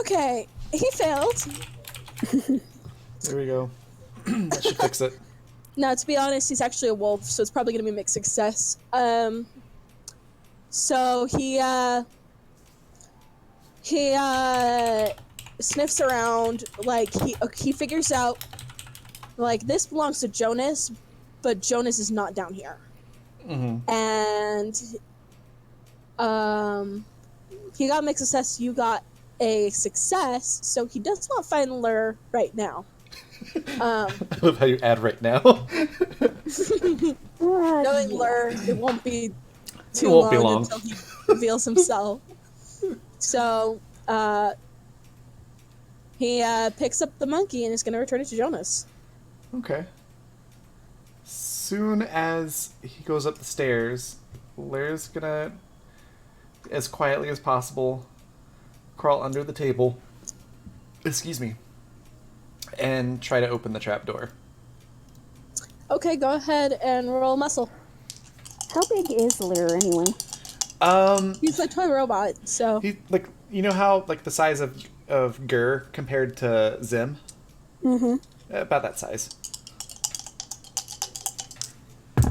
Okay, he failed. There we go. That should fix it. Now, to be honest, he's actually a wolf, so it's probably going to be a mixed success. So he sniffs around, like, he figures out, like, this belongs to Jonas, but Jonas is not down here. Mm-hmm. And, he got a mixed success, you got a success, so he does not find Lur right now. I love how you add right now. Knowing Lur, it won't be too long until he reveals himself. So, he picks up the monkey and is going to return it to Jonas. Okay. Soon as he goes up the stairs, Lur's gonna, as quietly as possible, crawl under the table. Excuse me. And try to open the trapdoor. Okay, go ahead and roll muscle. How big is Lur anyway? He's like a toy robot, so He, like, you know how, like, the size of Gur compared to Zim? Mm-hmm. About that size.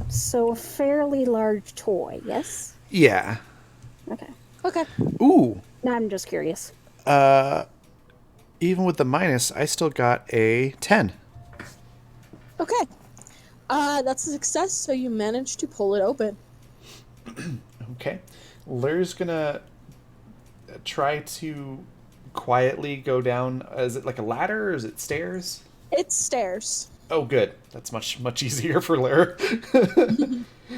So a fairly large toy, yes? Yeah. Okay. okay. Ooh. No, I'm just curious. Even with the minus, I still got a 10. Okay. That's a success, so you managed to pull it open. Okay. Lur's gonna try to quietly go down. Is it like a ladder or is it stairs? It's stairs. Oh, good. That's much easier for Lur.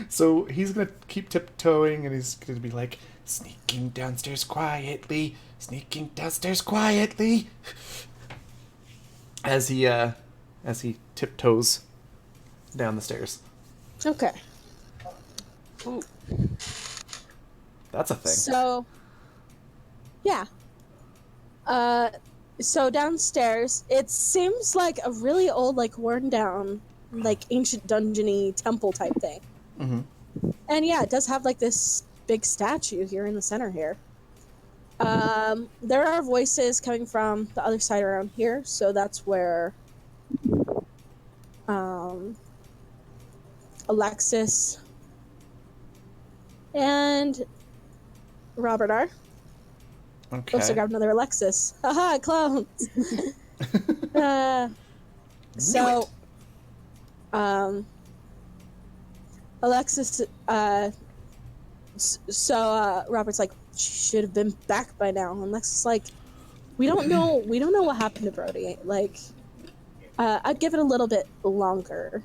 So he's gonna keep tiptoeing and he's gonna be like, sneaking downstairs quietly, as he tiptoes down the stairs. Okay. Ooh. That's a thing. So, yeah. So downstairs, it seems like a really old, like, worn down, like, ancient dungeon-y temple type thing. Mm-hmm. And yeah, it does have, like, this big statue here in the center here. There are voices coming from the other side around here, so that's where, Alexis and Robert are. Okay. Also grabbed another Alexis. Haha, clones! So, Alexis, Robert's like, she should have been back by now. And Alexis is like, we don't know what happened to Brody. Like, I'd give it a little bit longer.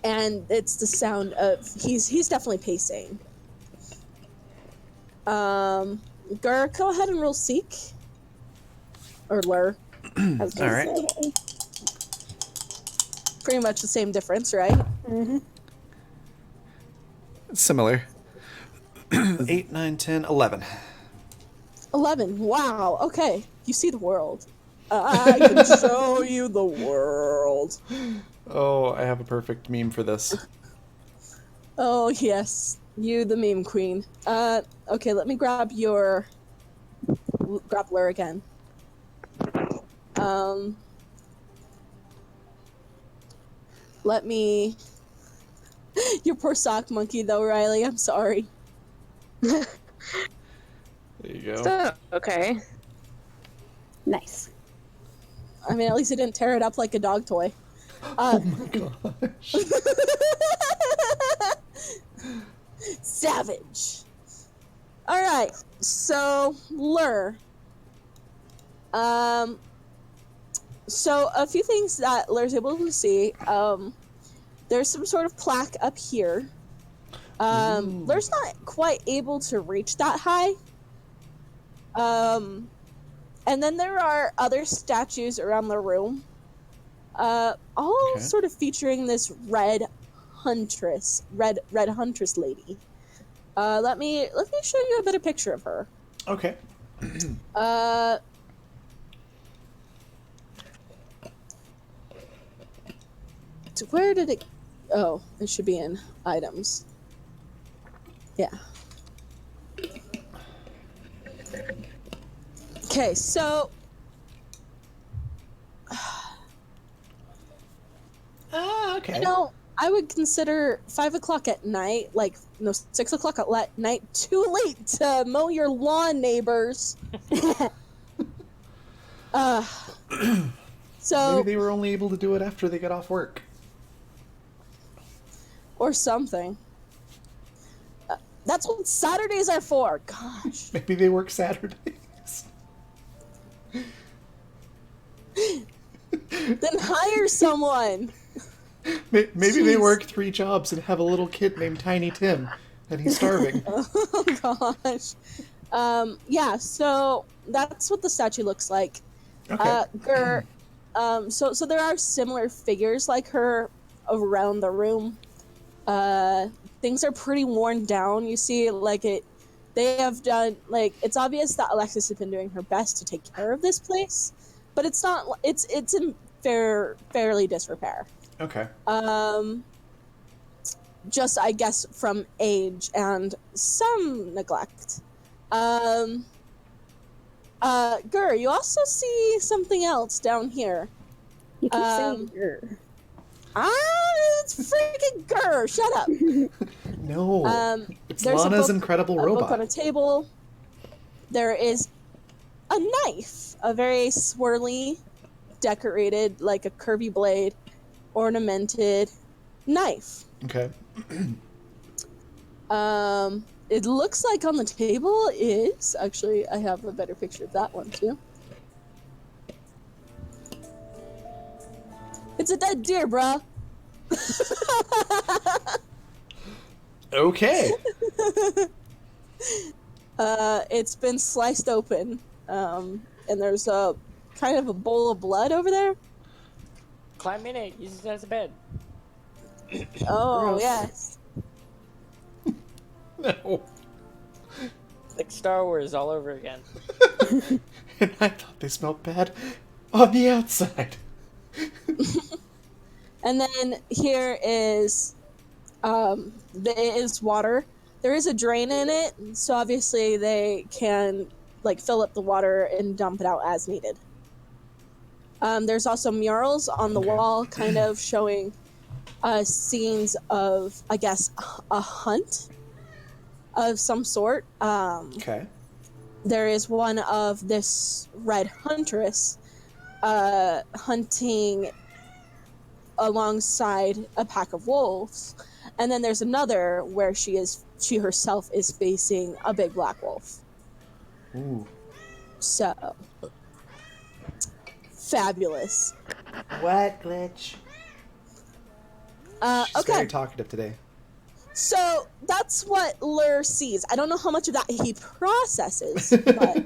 And it's the sound of, he's definitely pacing. Gur, go ahead and roll Seek. Or Lur. All right. Pretty much the same difference, right? Mm-hmm. Similar. 8, 9, 10, 11. 11. Wow. Okay. You see the world. I can show you the world. Oh, I have a perfect meme for this. Oh, yes. You, the meme queen. Okay, let me grab Lur again. Let me... Your poor sock monkey, though, Riley. I'm sorry. There you go. So, okay. Nice. I mean, at least it didn't tear it up like a dog toy. Oh my gosh. Savage. Alright, so, Lur. So, a few things that Lur's able to see. There's some sort of plaque up here. Lur's not quite able to reach that high. And then there are other statues around the room. All sort of featuring this red huntress lady. Let me show you a better picture of her. Okay. Where did it... Oh, it should be in items. Yeah. Okay, so Okay. I would consider 5 o'clock at night, 6 o'clock at night, too late to mow your lawn, neighbors. So Maybe they were only able to do it after they got off work. or something. That's what Saturdays are for. Gosh. Maybe they work Saturdays. Then hire someone. Maybe they Jeez. work 3 jobs and have a little kid named Tiny Tim, and he's starving. Oh gosh. Yeah, so that's what the statue looks like. Okay. So there are similar figures like her around the room. Things are pretty worn down. You see, they have done, it's obvious that Alexis has been doing her best to take care of this place, but it's not, it's in fairly disrepair. Okay. Just, I guess, from age and some neglect. You also see something else down here. You keep saying Gur. It's freaking Gur! Shut up! No. It's There's Lana's a incredible book robot. on a table. There is a knife, a very swirly, decorated, like a curvy blade, ornamented knife. Okay. It looks like on the table is, actually, I have a better picture of that one too. It's a dead deer, bruh. Okay. It's been sliced open, and there's a kind of a bowl of blood over there. Climb in it. Use it as a bed. Oh, Gross. yes. No. Like Star Wars all over again. And I thought they smelled bad on the outside. And then here is, there is water. There is a drain in it, so obviously they can, fill up the water and dump it out as needed. There's also murals on the wall, kind of showing scenes of, I guess, a hunt of some sort. Okay. There is one of this red huntress hunting alongside a pack of wolves, and then there's another where she herself is facing a big black wolf. Ooh. So fabulous. What glitch? She's Okay, very talkative today. so that's what Lur sees. I don't know how much of that he processes, but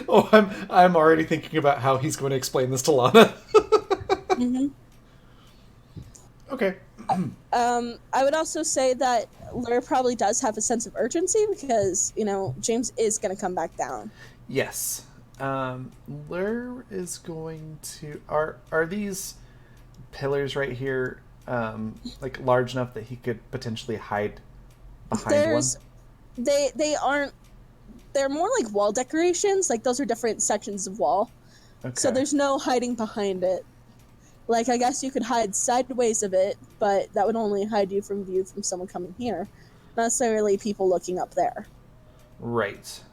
Oh, I'm already thinking about how he's going to explain this to Lana. mhm. Okay. I would also say that Lur probably does have a sense of urgency because, James is going to come back down. Yes. Lur is going to... Are these pillars right here large enough that he could potentially hide behind one? They aren't... They're more like wall decorations. Those are different sections of wall. Okay. So there's no hiding behind it. I guess you could hide sideways of it, but that would only hide you from view from someone coming here. Not necessarily people looking up there. Right.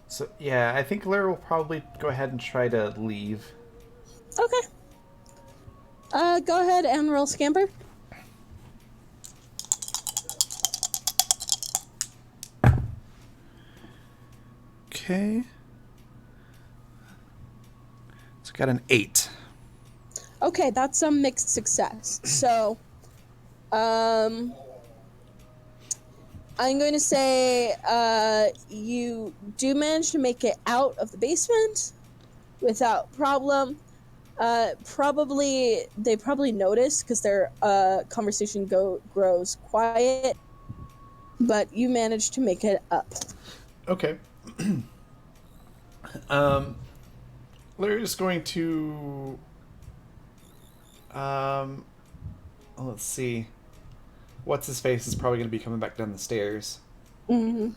So, yeah, I think Lur will probably go ahead and try to leave. Okay. Go ahead and roll Scamper. Okay. So got an 8. Okay, that's a mixed success. So, I'm going to say you do manage to make it out of the basement without problem. They probably notice because their conversation grows quiet, but you manage to make it up. Okay. Larry's going to let's see. what's his face is probably going to be coming back down the stairs. Mm-hmm.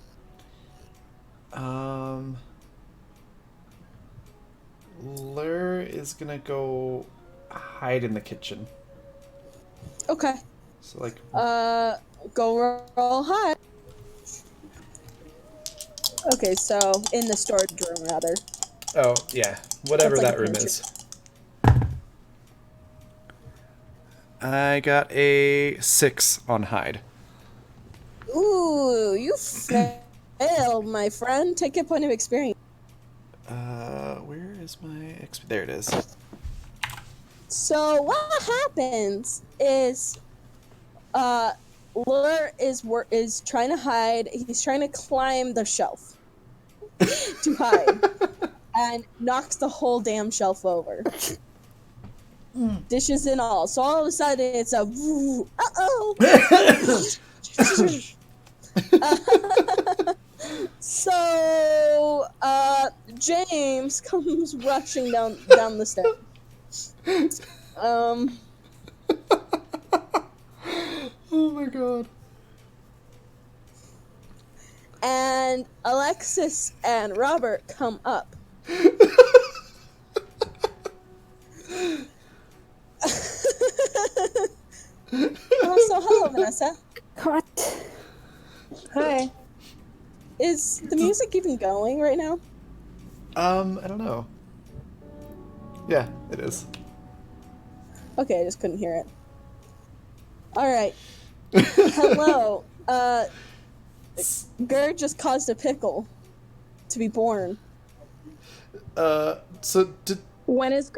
Lur is going to go hide in the kitchen. Okay. So, like... Go roll high. Okay, so in the storage room, rather. Oh, yeah. Whatever That's like that a room pantry. is. I got a 6 on hide. Ooh, you failed, my friend. Take a point of experience. Where is my XP? There it is. So what happens is, Lur is trying to hide. He's trying to climb the shelf to hide, and knocks the whole damn shelf over. Dishes and all. So all of a sudden, it's a uh-oh. So James comes rushing down the stairs. Oh my god. And Alexis and Robert come up. So hello, Vanessa. Cut. Hi. Is the music even going right now? I don't know. Yeah, it is. Okay, I just couldn't hear it. Alright. Hello. Gerd just caused a pickle to be born. So did... When is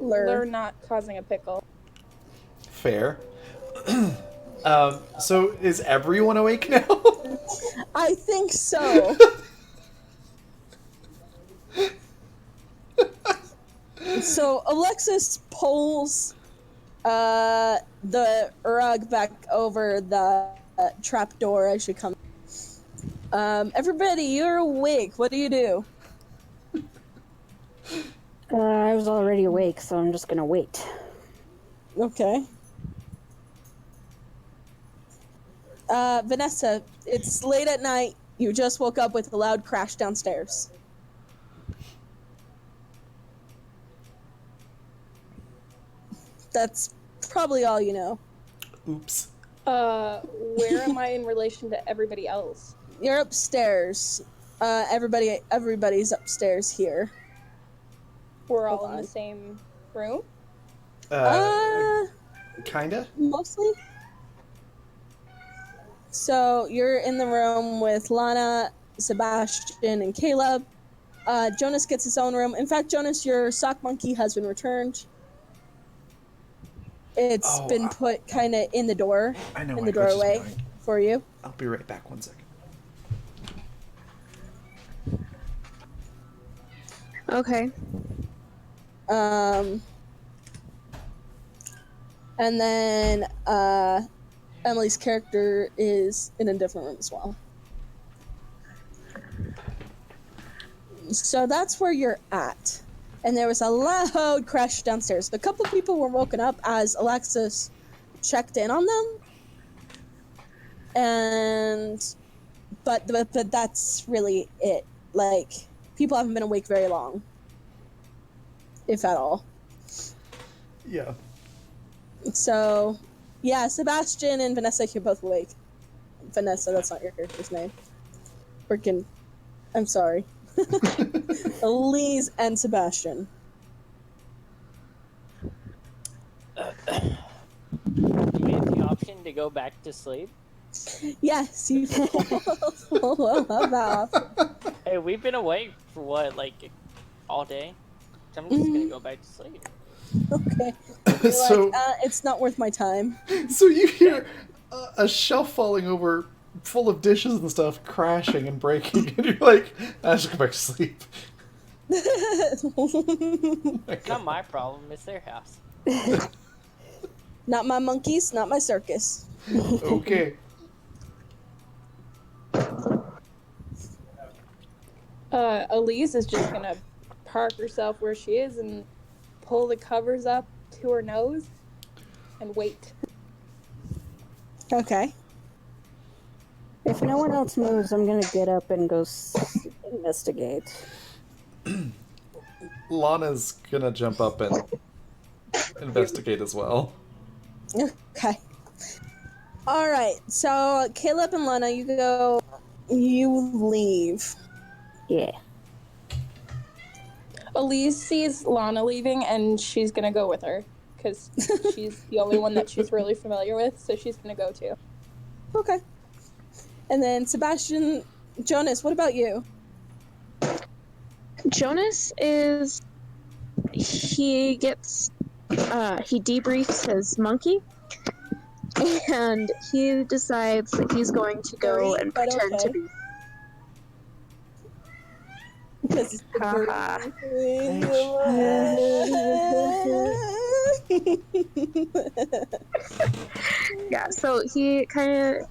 Lur not causing a pickle? Fair. So is everyone awake now? I think so. So Alexis pulls the rug back over the trapdoor as she comes. Everybody, you're awake. What do you do? I was already awake, so I'm just gonna wait. Okay. Vanessa, it's late at night. You just woke up with a loud crash downstairs. That's probably all you know. Oops. Where am I in relation to everybody else? You're upstairs. Everybody's upstairs here. We're all Hold in on. the same room? Kinda? Mostly. So you're in the room with Lana, Sebastian, and Caleb. Jonas gets his own room. In fact, Jonas, your sock monkey has been returned. It's been put kind of in the door, I know in my the Twitch is doorway going. for you. I'll be right back 1 second. Okay. And then Emily's character is in a different room as well. So that's where you're at. And there was a loud crash downstairs. A couple people were woken up as Alexis checked in on them. But that's really it. Like, people haven't been awake very long. If at all. Yeah. So, yeah, Sebastian and Vanessa, you're both awake. Vanessa, that's not your character's name. Freaking, I'm sorry. Elise and Sebastian. Do we have the option to go back to sleep? Yes, you will have that option. Hey, we've been awake for what, like, all day? So I'm just gonna go back to sleep. Okay. You're So- like, it's not worth my time. So you hear a shelf falling over full of dishes and stuff crashing and breaking, and you're like, I should go back to sleep. Oh my It's not my problem, it's their house. Not my monkeys, not my circus. Okay. Elise is just gonna park herself where she is and pull the covers up to her nose and wait. Okay. If no one else moves, I'm gonna get up and go investigate. Lana's gonna jump up and investigate as well. Okay. All right. So Caleb and Lana, you leave. Yeah. Elise sees Lana leaving, and she's gonna go with her because she's the only one that she's really familiar with. So she's gonna go too. Okay. And then Jonas, what about you? Jonas is he debriefs his monkey, and he decides that he's going to go Furry, and but pretend okay. to be. Because it's the Haha. Yeah, so he kind of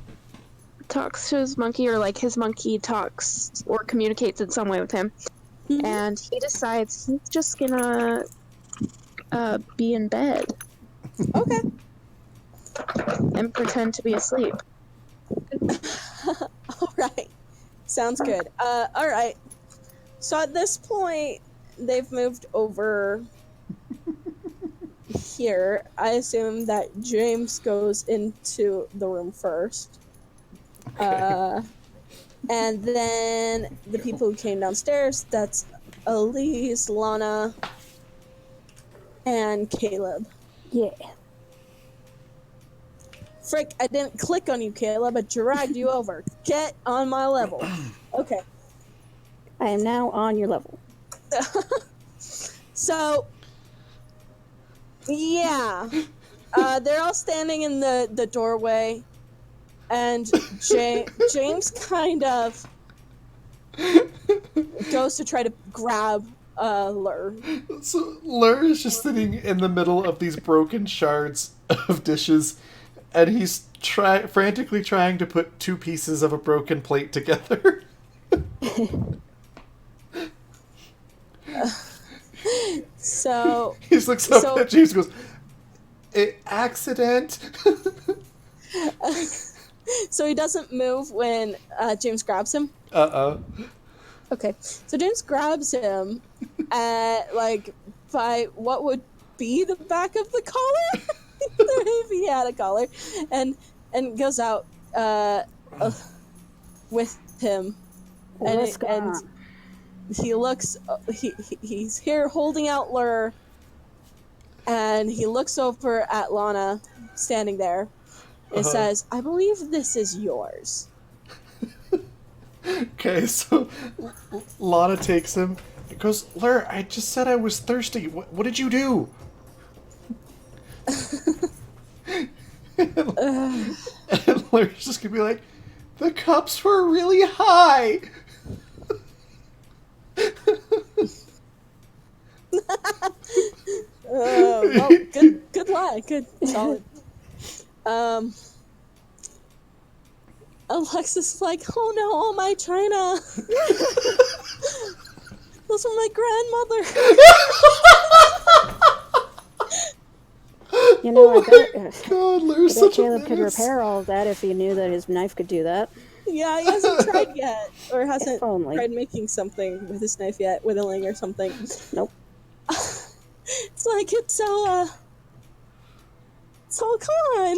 talks to his monkey, or like his monkey talks or communicates in some way with him, and he decides he's just gonna be in bed. Okay. And pretend to be asleep. All right. Sounds good. All right. So at this point, they've moved over here. I assume that James goes into the room first. Okay. And then the people who came downstairs, that's Elise, Lana, and Caleb. Yeah. Frick, I didn't click on you, Caleb. I dragged you over. Get on my level. Okay. I am now on your level. So, yeah. They're all standing in the doorway, and James kind of goes to try to grab Lur. So Lur is just sitting in the middle of these broken shards of dishes, and he's frantically trying to put two pieces of a broken plate together. So He looks up at James and goes, accident? So he doesn't move when James grabs him? Okay. So James grabs him by what would be the back of the collar? If he had a collar. And goes out with him. And he looks, he's here holding out Lur, and he looks over at Lana standing there and says, I believe this is yours. Okay, so Lana takes him and goes, Lur, I just said I was thirsty. What did you do? And Lur's just gonna be like, the cups were really high. Well, good lie. Good, solid. Alexis is like, oh no, all my china. Those are my grandmother. You know, I God, Lur's bet such a Caleb could menace. repair all of that if he knew that his knife could do that. Yeah, he hasn't tried yet, or hasn't If only. tried making something with his knife yet, whittling or something. Nope. It's like it's all gone.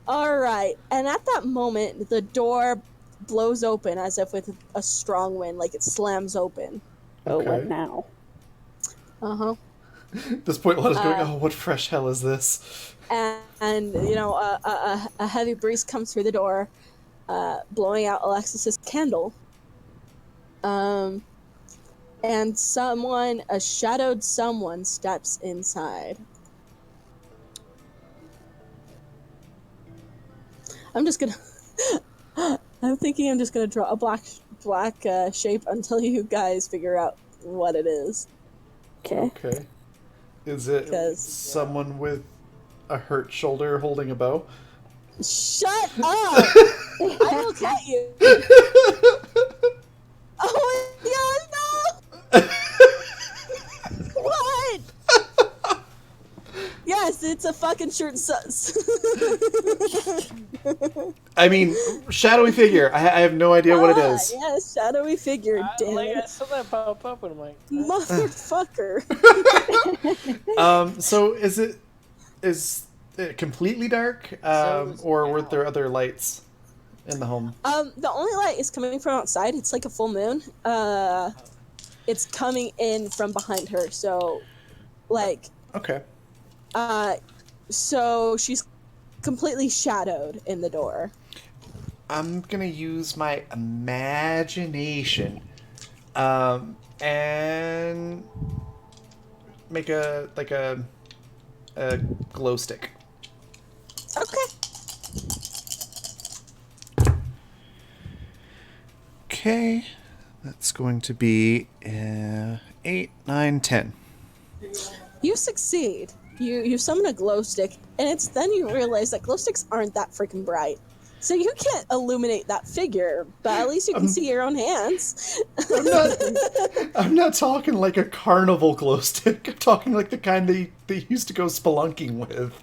All right, and at that moment, the door blows open as if with a strong wind, like it slams open. Oh, Okay. what now? At this point, Lana's going, oh, what fresh hell is this? And you know, a heavy breeze comes through the door, blowing out Alexis's candle. And a shadowed someone steps inside. I'm thinking I'm just gonna draw a black shape until you guys figure out what it is. Okay. Is it someone with a hurt shoulder holding a bow? Shut up! I will get you. Oh my god, no! What? Yes, it's a fucking short sus. I mean, shadowy figure. I have no idea what it is. Yeah, shadowy figure. Damn Like, it. I saw that pop up and I'm like, Motherfucker. So is it completely dark, or were there other lights in the home? The only light is coming from outside. It's like a full moon. It's coming in from behind her. So, like, Okay. so she's completely shadowed in the door. I'm gonna use my imagination, and make a glow stick. Okay. Okay, that's going to be 8, 9, 10. You succeed. You summon a glow stick, and it's then you realize that glow sticks aren't that freaking bright. So you can't illuminate that figure, but at least you can see your own hands. I'm not talking like a carnival glow stick. I'm talking like the kind they used to go spelunking with.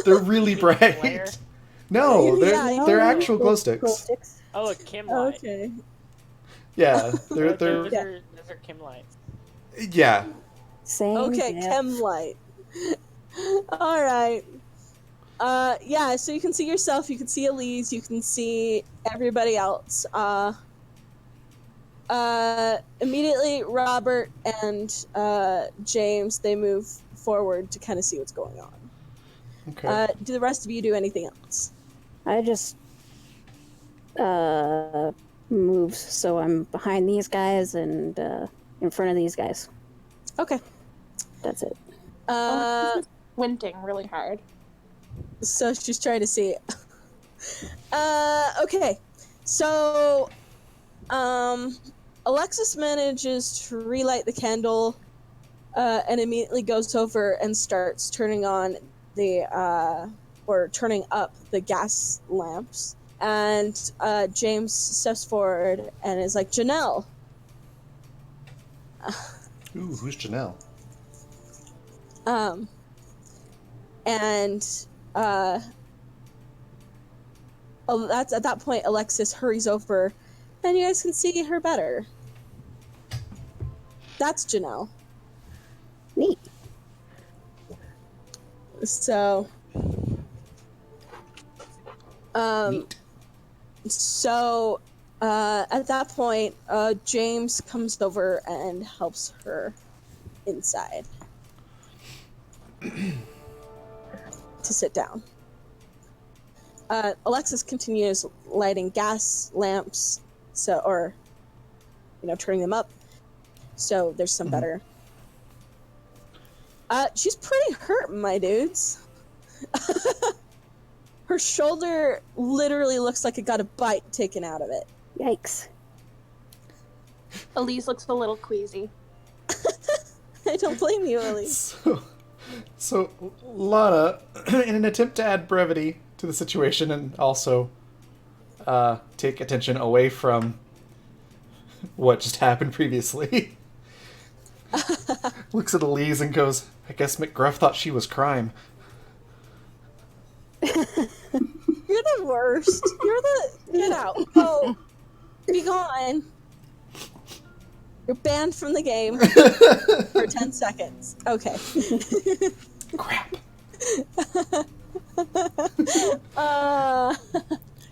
They're really bright. Glare? No, Yeah, they're actual glow sticks. oh, a Kim light. Okay. Yeah, they're Those are Kim lights. yeah. Same. Okay, yeah. chem light. All right. Yeah, so you can see yourself, you can see Elise, you can see everybody else. Immediately, Robert and James, they move forward to kind of see what's going on. Okay. Do the rest of you do anything else? I just move so I'm behind these guys and in front of these guys. Okay. That's it. Squinting really hard. So she's trying to see. Okay. So, Alexis manages to relight the candle, and immediately goes over and starts turning on or turning up the gas lamps. And James steps forward and is like, Janelle. Ooh, who's Janelle? That's at that point Alexis hurries over and you guys can see her better. That's Janelle. Neat. So Neat. so at that point James comes over and helps her inside to sit down. Alexis continues lighting gas lamps, turning them up, so there's some better. She's pretty hurt, my dudes. Her shoulder literally looks like it got a bite taken out of it. Yikes. Elise looks a little queasy. I don't blame you, Elise. So Lana, in an attempt to add brevity to the situation and also take attention away from what just happened previously, looks at Elise and goes, I guess McGruff thought she was crime. You're the worst. Get out. Go. Be gone. You're banned from the game for 10 seconds. Okay. Crap.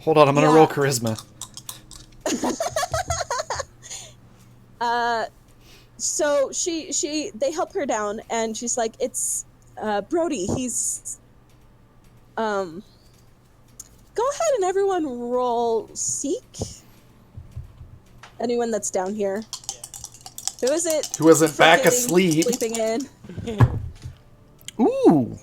Hold on, I'm gonna roll charisma. So they help her down, and she's like, "It's Brody. He's Go ahead and everyone roll seek. Anyone that's down here. Who is it? Who isn't back Freaking asleep? Sleeping in. Ooh.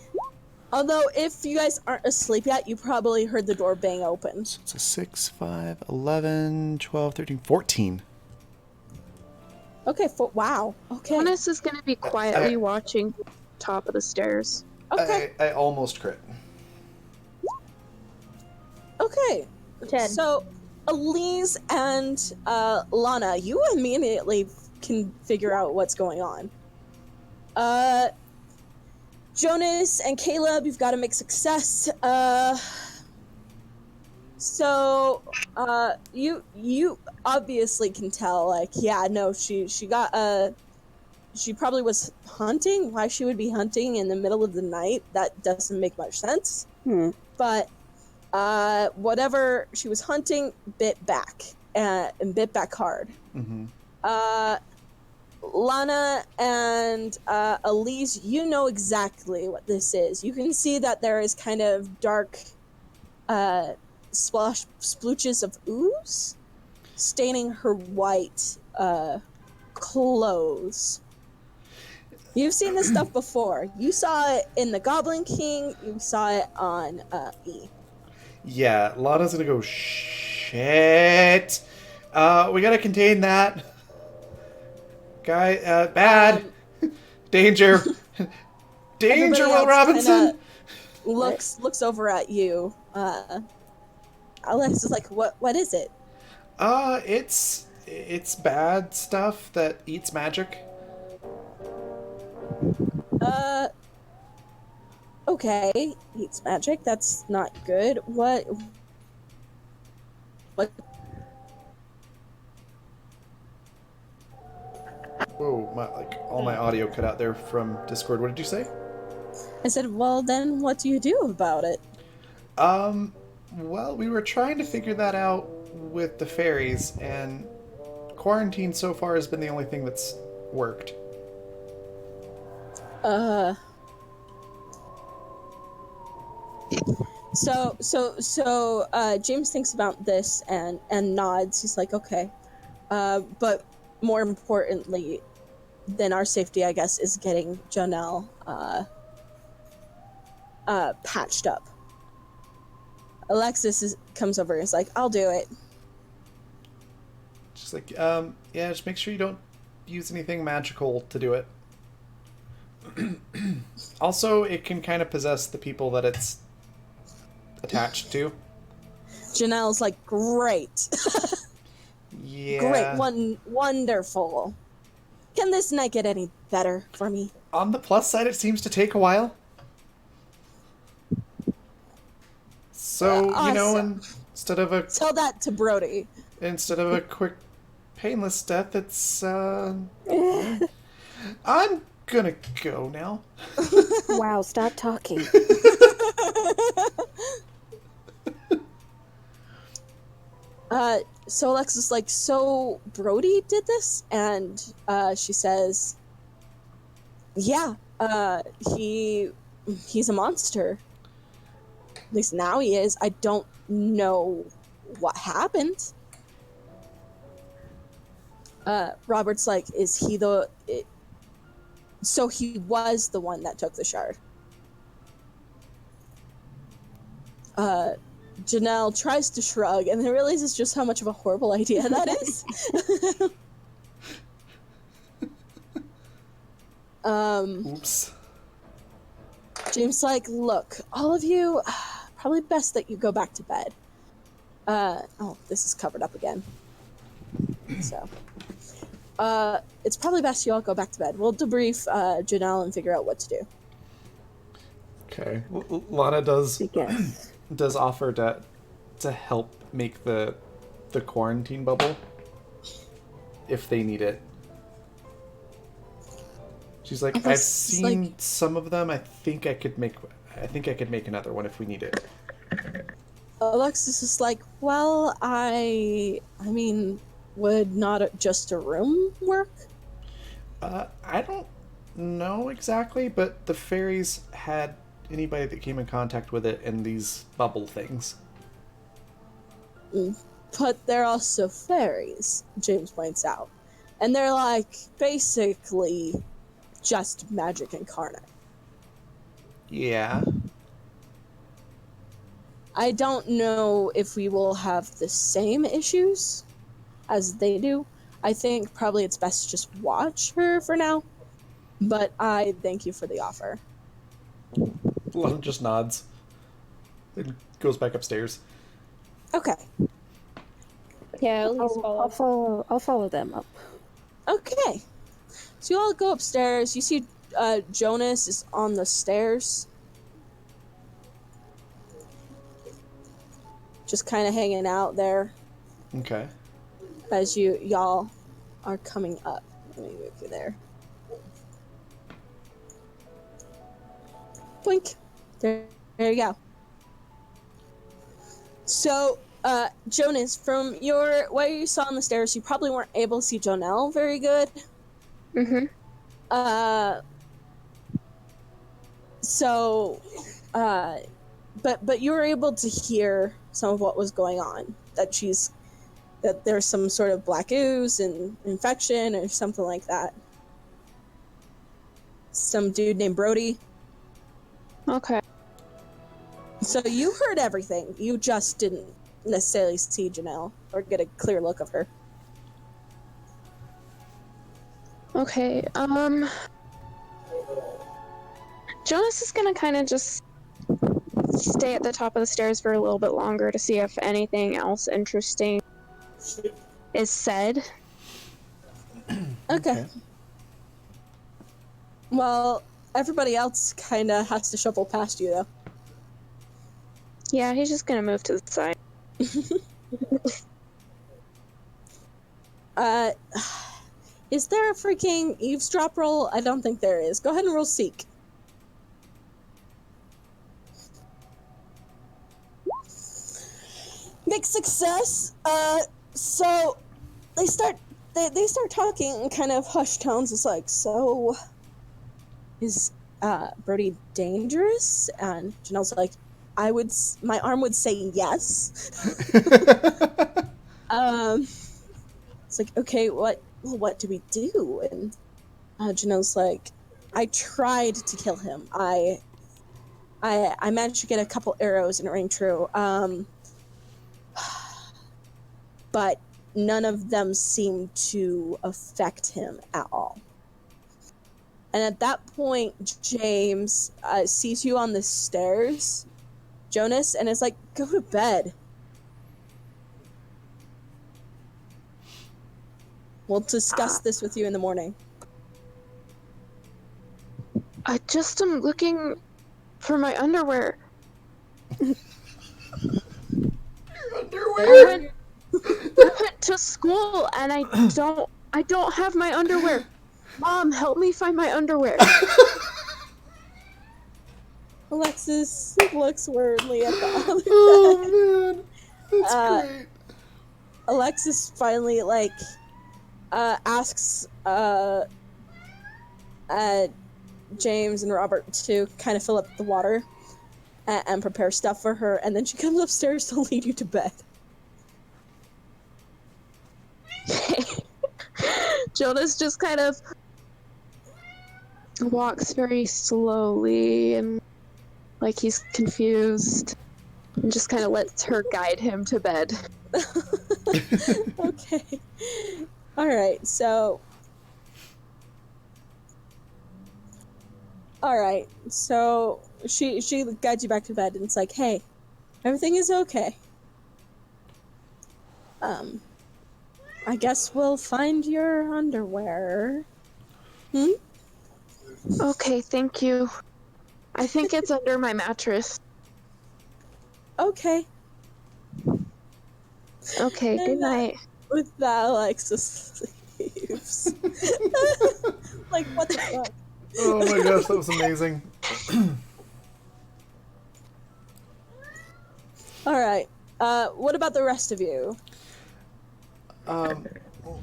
Although, if you guys aren't asleep yet, you probably heard the door bang open. So it's a 6, 5, 11, 12, 13, 14. Okay, wow. Okay. Jonas is going to be quietly watching top of the stairs. Okay. I almost crit. Okay. 10. So, Elise and Lana, you immediately can figure out what's going on. Jonas and Caleb, you've got to make success. So, you obviously can tell, like, yeah, no, she got, she probably was hunting. Why she would be hunting in the middle of the night, that doesn't make much sense. But, whatever she was hunting bit back, and bit back hard. Lana and Elise, you know exactly what this is. You can see that there is kind of dark splooches of ooze staining her white clothes. You've seen this stuff before. You saw it in the Goblin King. You saw it on E. Yeah, Lana's gonna go, shit. We gotta contain that. Guy, bad. Danger. Danger, Will Robinson. Looks over at you. Alex is like, what is it? It's bad stuff that eats magic. Okay, eats magic. That's not good. What? Whoa, all my audio cut out there from Discord. What did you say? I said, well, then what do you do about it? Well, we were trying to figure that out with the fairies, and quarantine so far has been the only thing that's worked. So, James thinks about this and nods. He's like, okay. But more importantly than our safety, I guess, is getting Janelle, patched up. Alexis comes over and is like, I'll do it. Just like, yeah, just make sure you don't use anything magical to do it. Also, it can kind of possess the people that it's attached to. Janelle's like, great. Yeah. Great, wonderful. Can this night get any better for me? On the plus side, it seems to take a while. So, awesome. instead of a... Tell that to Brody. Instead of a quick, painless death, it's, I'm gonna go now. Wow, stop talking. So Alexis like, so Brody did this? And she says, yeah, he's a monster. At least now he is. I don't know what happened. Robert's like, is he so he was the one that took the shard. Janelle tries to shrug and then realizes just how much of a horrible idea that is. Oops. James like, look, all of you, probably best that you go back to bed. Oh, this is covered up again. So, it's probably best you all go back to bed. We'll debrief Janelle and figure out what to do. Okay. Lana does Yes. does offer to help make the quarantine bubble if they need it. She's like, I've seen some of them. I think I could make another one if we need it. Alexis is like, well, I mean, would not just a room work? I don't know exactly, but the fairies had anybody that came in contact with it in these bubble things. But they're also fairies, James points out. And they're like, basically, just magic incarnate. Yeah. I don't know if we will have the same issues as they do. I think probably it's best to just watch her for now. But I thank you for the offer. Lana just nods and goes back upstairs. Okay. Yeah, at least I'll follow them up. Okay. So you all go upstairs. You see Jonas is on the stairs. Just kind of hanging out there. Okay. As y'all are coming up. Let me move you there. Blink. There you go. So, Jonas, from what you saw on the stairs, you probably weren't able to see Jonelle very good. Mm-hmm. But you were able to hear some of what was going on. That there's some sort of black ooze and infection or something like that. Some dude named Brody. Okay. So you heard everything. You just didn't necessarily see Janelle or get a clear look of her. Okay. Jonas is gonna kind of just stay at the top of the stairs for a little bit longer to see if anything else interesting is said. Okay. Well, everybody else kind of has to shuffle past you, though. Yeah, he's just gonna move to the side. Is there a freaking eavesdrop roll? I don't think there is. Go ahead and roll seek. Big success. So they start talking in kind of hushed tones. It's like, so is Brody dangerous? And Janelle's like, my arm would say yes. It's like, okay, what do we do? And Janelle's like, I tried to kill him. I managed to get a couple arrows and it rang true. But none of them seemed to affect him at all. And at that point, James sees you on the stairs, Jonas, and is like, go to bed. We'll discuss this with you in the morning. I just am looking for my underwear. Underwear? I went to school and I don't have my underwear. Mom, help me find my underwear. Alexis looks weirdly at the other bed. Oh man, that's great. Alexis finally asks James and Robert to kind of fill up the water and prepare stuff for her, and then she comes upstairs to lead you to bed. Jonas just kind of walks very slowly and like he's confused and just kind of lets her guide him to bed. Okay. Alright, so she guides you back to bed and it's like, hey, everything is okay. I guess we'll find your underwear. Okay, thank you. I think it's under my mattress. Okay. Okay, good night. With that, Alexis leaves. Like, what the fuck? Oh my gosh, that was amazing. Alright. What about the rest of you?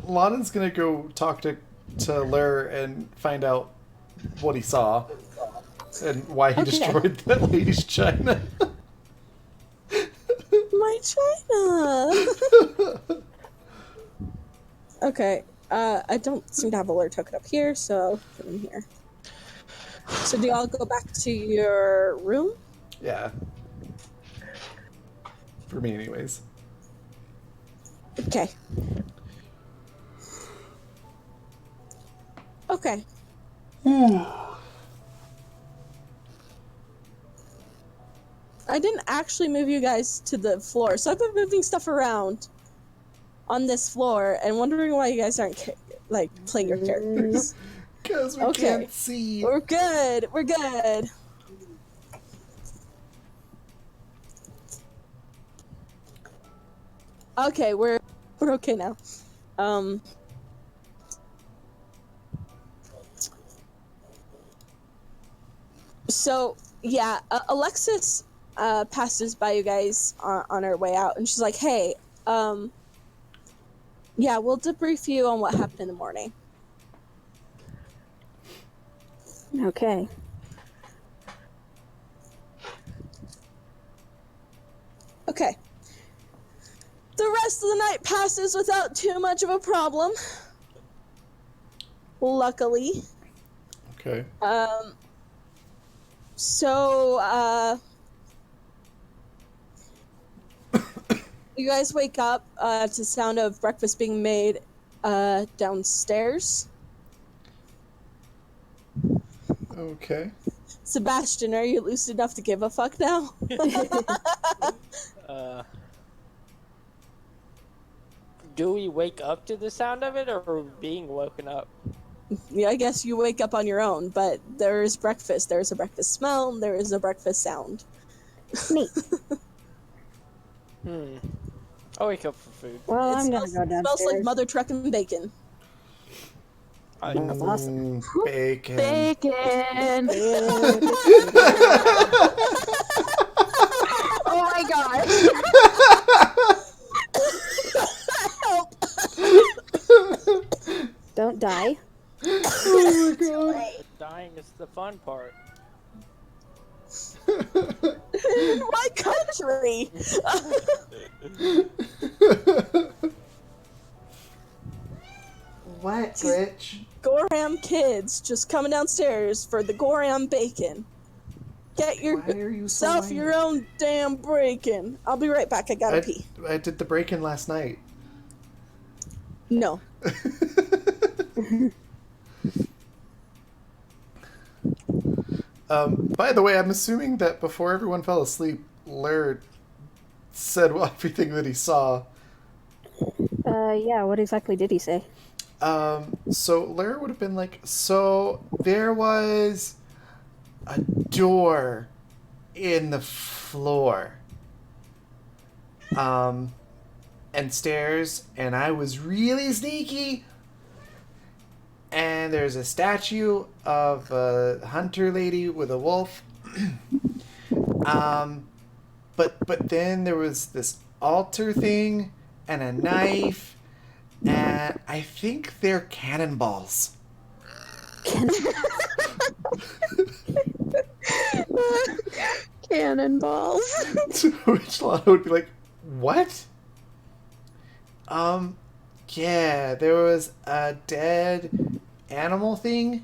Lonen's gonna go talk to Lair and find out what he saw and why he destroyed that lady's china. My china! Okay, I don't seem to have alert hooked up here, so I'll put him here. So do y'all go back to your room? Yeah. For me, anyways. Okay. Okay. I didn't actually move you guys to the floor, so I've been moving stuff around on this floor and wondering why you guys aren't playing your characters. Because we Okay. can't see. We're good. We're good. Okay, we're okay now. So yeah, Alexis passes by you guys on her way out, and she's like, "Hey, yeah, we'll debrief you on what happened in the morning." Okay. Okay. The rest of the night passes without too much of a problem. Luckily. Okay. So, you guys wake up to the sound of breakfast being made downstairs. Okay. Sebastian, are you lucid enough to give a fuck now? Do we wake up to the sound of it, or are we being woken up? Yeah, I guess you wake up on your own, but there is breakfast. There is a breakfast smell. There is a breakfast sound. Neat. I'll wake up for food. Well, I'm Smells, gonna go downstairs. smells like mother trucking bacon. That's awesome. Bacon. Bacon. Oh my gosh. Don't die. Oh my god. Dying is the fun part. In what country? What, Glitch? Goram kids just coming downstairs for the Goram bacon. Get Why are you so yourself lame? your own damn bacon. I'll be right back. I gotta pee. I did the break-in last night. No. By the way, I'm assuming that before everyone fell asleep, Laird said everything that he saw. Yeah, what exactly did he say? So Laird would have been like, so there was a door in the floor. And stairs, and I was really sneaky. And there's a statue of a hunter lady with a wolf. But then there was this altar thing and a knife, and I think they're cannonballs. Cannonballs. To which Lana would be like, what? Yeah, there was a dead animal thing,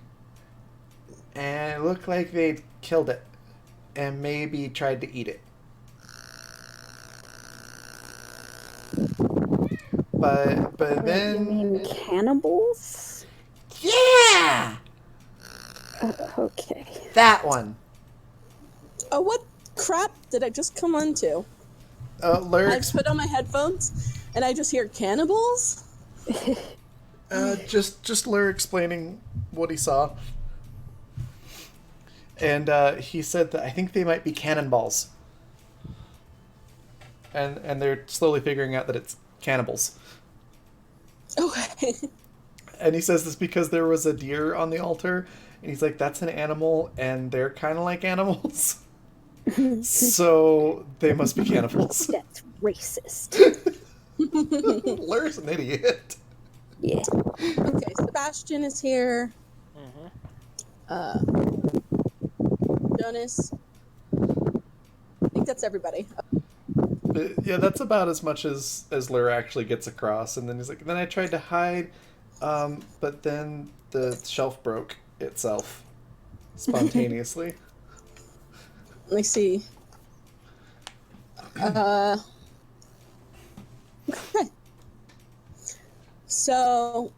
and it looked like they'd killed it, and maybe tried to eat it. But then... You mean cannibals? Yeah! Okay. That one. Oh, what crap did I just come onto? I Lyrics... put on my headphones, and I just hear cannibals? Just Lyric explaining what he saw. And he said that I think they might be cannonballs. And they're slowly figuring out that it's cannibals. Okay. And he says this because there was a deer on the altar, and he's like, that's an animal, and they're kind of like animals. So they must be cannibals. That's racist. Lur's an idiot. Yeah. Okay, Sebastian is here. Jonas. I think that's everybody. Yeah, that's about as much as Lur actually gets across. And then he's like, then I tried to hide, but then the shelf broke itself spontaneously. Let me see. Okay. So,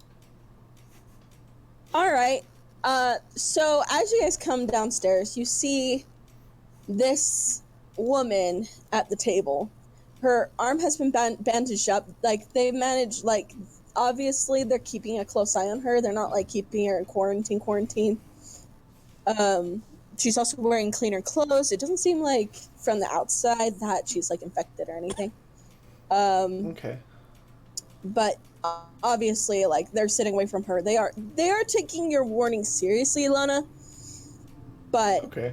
all right. So as you guys come downstairs, you see this woman at the table. Her arm has been bandaged up. Like they managed, like obviously they're keeping a close eye on her. They're not like keeping her in quarantine. She's also wearing cleaner clothes. It doesn't seem like from the outside that she's like infected or anything. Okay. But obviously, like, they're sitting away from her. They are taking your warning seriously, Lana. But Okay.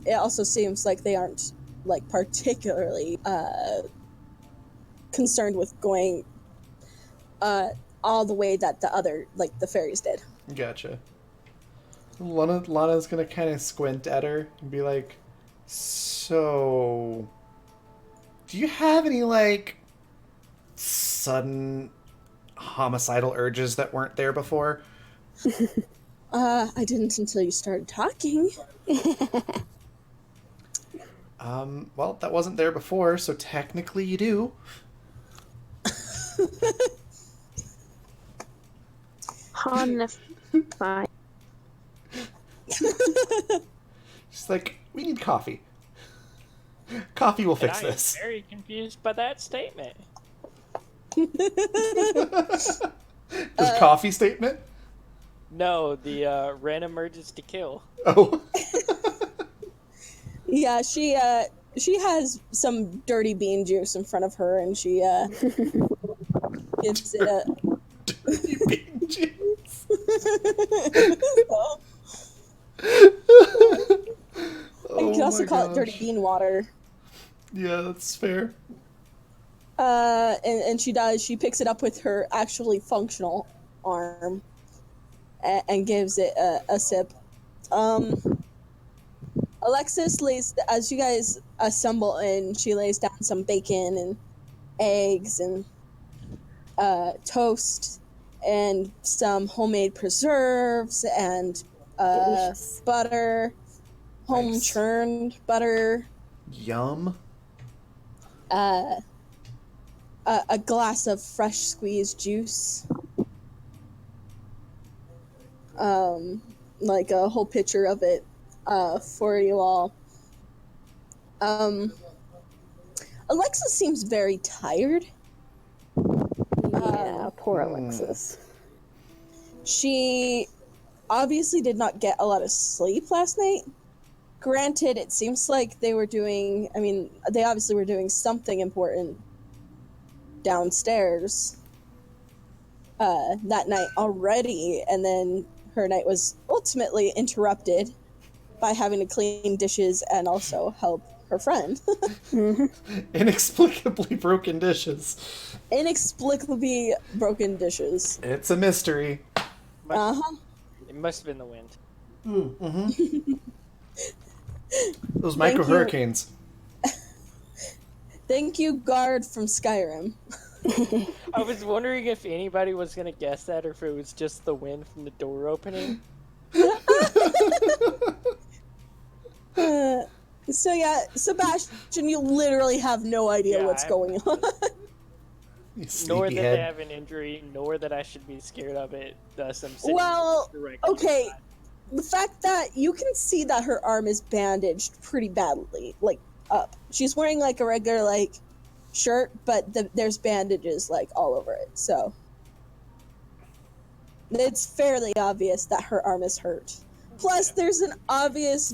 it also seems like they aren't like particularly concerned with going all the way that the other, like, the fairies did. Gotcha. Lana's gonna kind of squint at her and be like, so, do you have any, like, sudden homicidal urges that weren't there before? I didn't until you started talking. Well, that wasn't there before, so technically you do. Fine. She's like, we need coffee. Coffee will fix And I this. am very confused by that statement. This coffee statement? No, the random urges to kill. Oh. Yeah, she has some dirty bean juice in front of her, and she gives it a. Dirty bean juice. You could also call it dirty bean water. Yeah, that's fair. And she picks it up with her actually functional arm and gives it a sip. Alexis lays, as you guys assemble in, she lays down some bacon and eggs and toast and some homemade preserves and Delicious. butter, home Nice. churned butter, Yum. a glass of fresh squeezed juice, like a whole pitcher of it for you all. Alexa seems very tired. Yeah, poor Alexis. She obviously did not get a lot of sleep last night. Granted, it seems like they obviously were doing something important downstairs that night already, and then her night was ultimately interrupted by having to clean dishes and also help her friend. Inexplicably broken dishes. Inexplicably broken dishes. It's a mystery. It must have been the wind. Mm-hmm. Those micro you. hurricanes. Thank you, guard from Skyrim. I was wondering if anybody was gonna guess that, or if it was just the wind from the door opening. So yeah, Sebastian, you literally have no idea what's going on. You Nor that sleepyhead. they have an injury, nor that I should be scared of it. Thus, I'm sitting Well, directly okay. beside. The fact that you can see that her arm is bandaged pretty badly, like up. She's wearing like a regular like shirt, but there's bandages like all over it. So it's fairly obvious that her arm is hurt. Plus, there's an obvious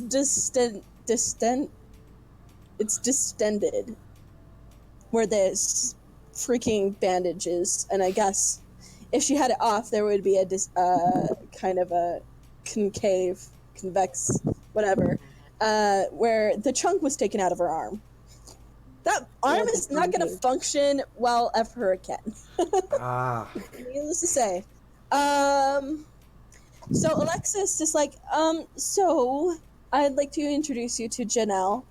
it's distended where there's freaking bandages, and I guess if she had it off, there would be a kind of a convex, whatever, where the chunk was taken out of her arm. That arm is not going to function well ever again. Ah. Needless to say. So Alexis is like, so I'd like to introduce you to Janelle.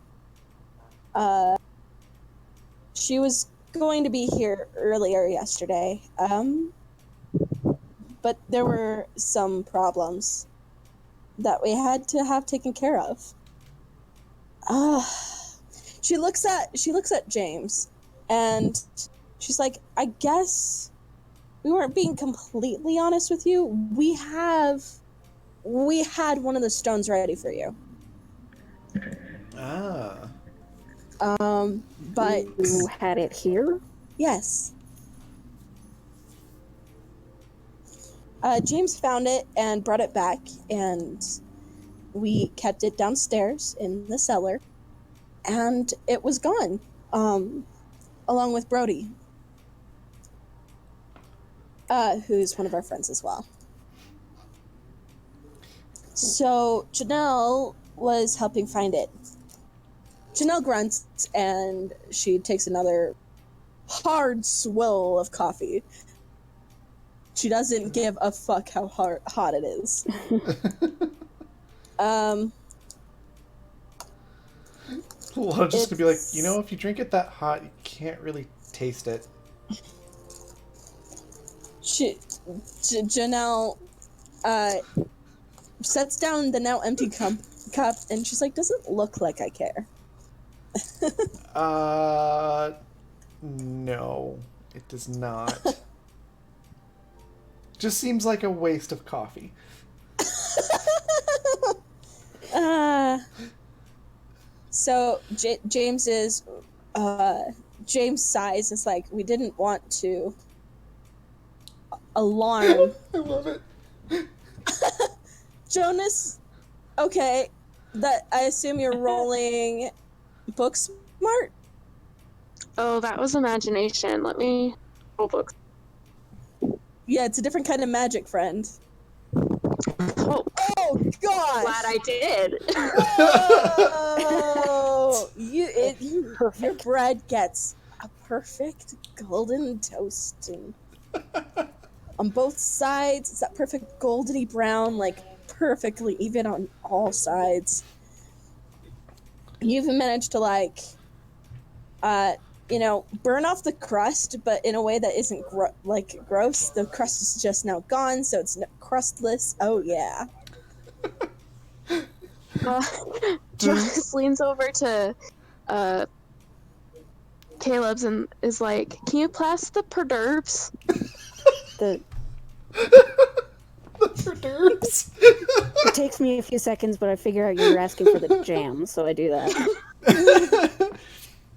She was going to be here earlier yesterday, but there were some problems that we had to have taken care of. She looks at James, and she's like, I guess we weren't being completely honest with you. We had one of the stones ready for you. Ah. But You had it here? yes. James found it and brought it back, and we kept it downstairs in the cellar, and it was gone, along with Brody, who's one of our friends as well. So Janelle was helping find it. Janelle grunts, and she takes another hard swill of coffee. She doesn't give a fuck how hot it is. Well, just gonna be like, you know, if you drink it that hot, you can't really taste it. Janelle sets down the now empty cup, and she's like, "Doesn't look like I care." No, it does not. Just seems like a waste of coffee. So James sighs. It's like, we didn't want to alarm. I love it. Jonas, okay, that I assume you're rolling book smart. Oh, that was imagination. Let me roll books. Yeah, it's a different kind of magic, friend. Oh, Oh God! glad I did. Oh, your bread gets a perfect golden toasting on both sides. It's that perfect goldeny brown, like perfectly even on all sides. You even managed to burn off the crust, but in a way that isn't gross. The crust is just now gone, so it's crustless. Oh yeah. Jonas leans over to Caleb's and is like, "Can you pass the hors d'oeuvres?" The The hors d'oeuvres. It takes me a few seconds, but I figure out you're asking for the jam, so I do that.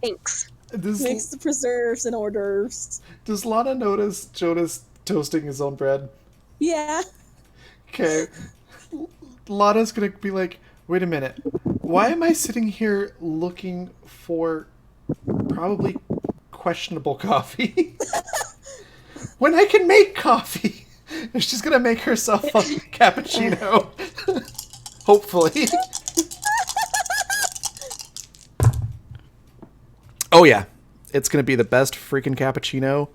Thanks. Mix the preserves and hors d'oeuvres. Does Lana notice Jonas toasting his own bread? Yeah. Okay. Lana's gonna be like, wait a minute. Why am I sitting here looking for probably questionable coffee when I can make coffee? And she's gonna make herself a cappuccino. Hopefully. Oh yeah. It's gonna be the best freaking cappuccino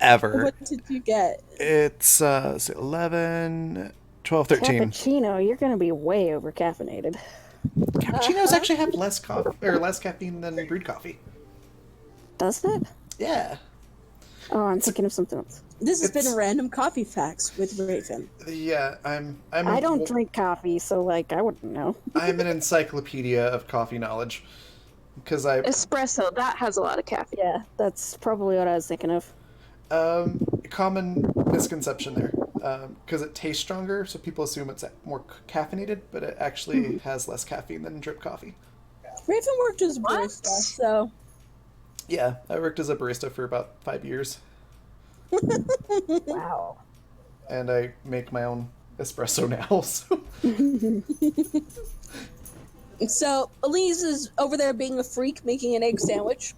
ever. What did you get? It's 11, 12, 13. Cappuccino, you're gonna be way over caffeinated. Cappuccinos actually have less caffeine than brewed coffee. Does it? Yeah. Oh, I'm thinking of something else. This has been Random Coffee Facts with Raven. Yeah, I don't drink coffee, so I wouldn't know. I'm an encyclopedia of coffee knowledge. Because Espresso, that has a lot of caffeine. Yeah, that's probably what I was thinking of. common misconception there. Because it tastes stronger, so people assume it's more caffeinated, but it actually has less caffeine than drip coffee. Raven worked as a barista, so... Yeah, I worked as a barista for about 5 years. Wow. And I make my own espresso now, so... So, Elise is over there being a freak, making an egg sandwich.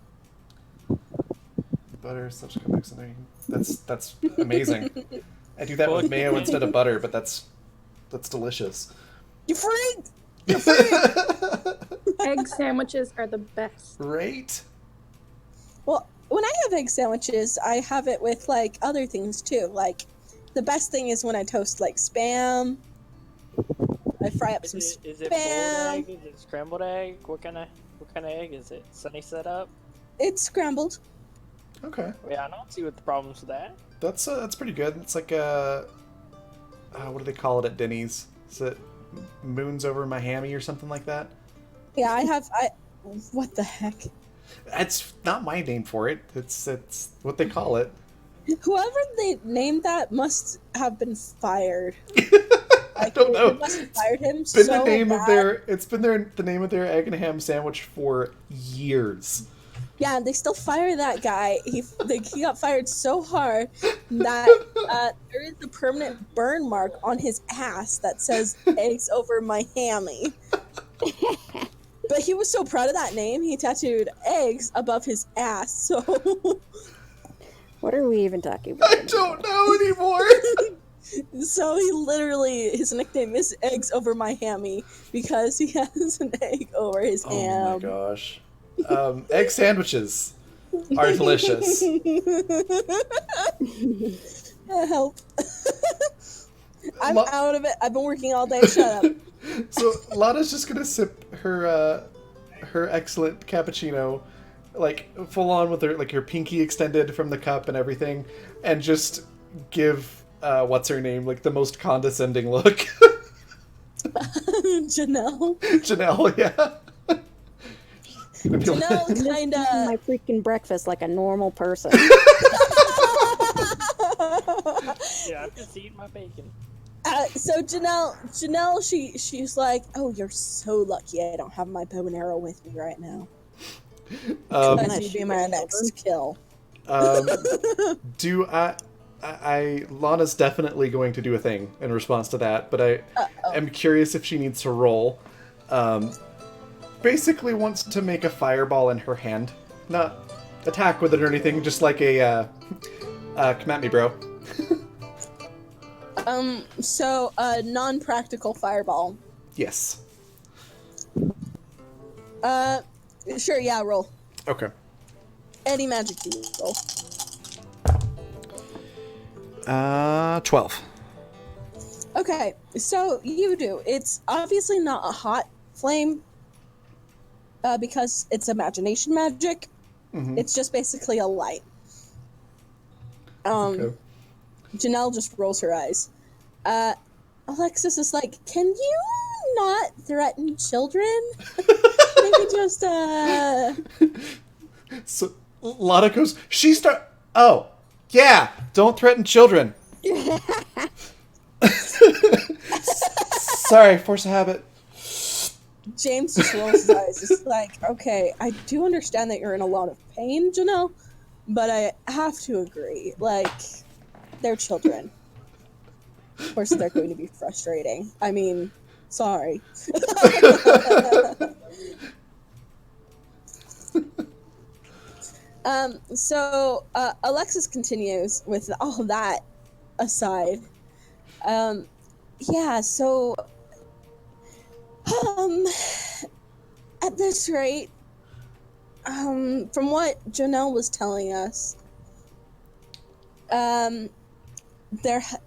Butter, such a mix in there. That's amazing. I do that with mayo instead of butter, but that's delicious. You freak! Egg sandwiches are the best. Right? Well, when I have egg sandwiches, I have it with, other things, too. The best thing is when I toast, Spam. I fry up some Is Spam. it boiled egg? Is it scrambled egg? What kind of egg is it? Sunny set up? It's scrambled. Okay. Yeah, I don't see what the problems with that. That's pretty good. It's like a... what do they call it at Denny's? Is it moons over my hammy or something like that? Yeah, what the heck? That's not my name for it. It's what they call it. Whoever they named that must have been fired. I don't know. They must have fired him It's been so the name bad. of their egg and ham sandwich for years. Yeah, they still fire that guy. He got fired so hard that there is a permanent burn mark on his ass that says "eggs over my hammy." But he was so proud of that name, he tattooed eggs above his ass. So, What are we even talking about? I don't know anymore. so his nickname is "eggs over my hammy" because he has an egg over his ham. Oh my gosh. Egg sandwiches are delicious. Help. I'm out of it. I've been working all day. Shut up. So Lana's just gonna sip her excellent cappuccino, like full on with her pinky extended from the cup and everything, and just give what's her name like the most condescending look. Janelle. Janelle, yeah. Janelle kind of My freaking breakfast like a normal person. Yeah, I'm just eating my bacon. So Janelle, she's like, "Oh, you're so lucky I don't have my bow and arrow with me right now. Because you'd be my next kill." Lana's definitely going to do a thing in response to that, but I am curious if she needs to roll. Basically wants to make a fireball in her hand. Not attack with it or anything, just like a, come at me, bro. So a non-practical fireball. Yes. Sure, yeah, roll. Okay. Any magic you roll. 12. Okay, so you do. It's obviously not a hot flame, because it's imagination magic. Mm-hmm. It's just basically a light. Okay. Janelle just rolls her eyes. Alexis is like, "Can you not threaten children? Maybe just, So, Lana goes, oh, yeah, don't threaten children. Sorry, force a habit. James just rolls his eyes. It's like, "Okay, I do understand that you're in a lot of pain, Janelle, but I have to agree. Like, they're children. Of course, they're going to be frustrating. I mean, sorry." So Alexis continues with all that aside. Yeah, so at this rate, from what Janelle was telling us,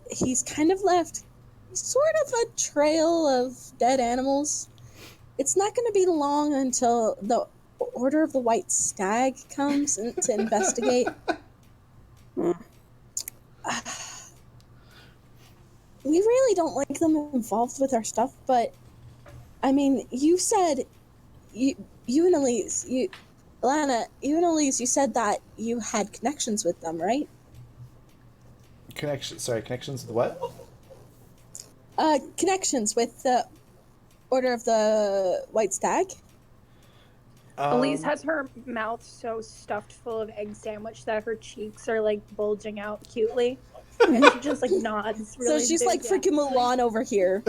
he's kind of left sort of a trail of dead animals. It's not going to be long until the Order of the White Stag comes to investigate. We really don't like them involved with our stuff, but I mean, you said you and Elise, Lana, you and Elise, you said that you had connections with them, right? Connections with what? Connections with the Order of the White Stag. Elise has her mouth so stuffed full of egg sandwich that her cheeks are like bulging out cutely. And she just like nods really So she's big, like freaking Mulan over here.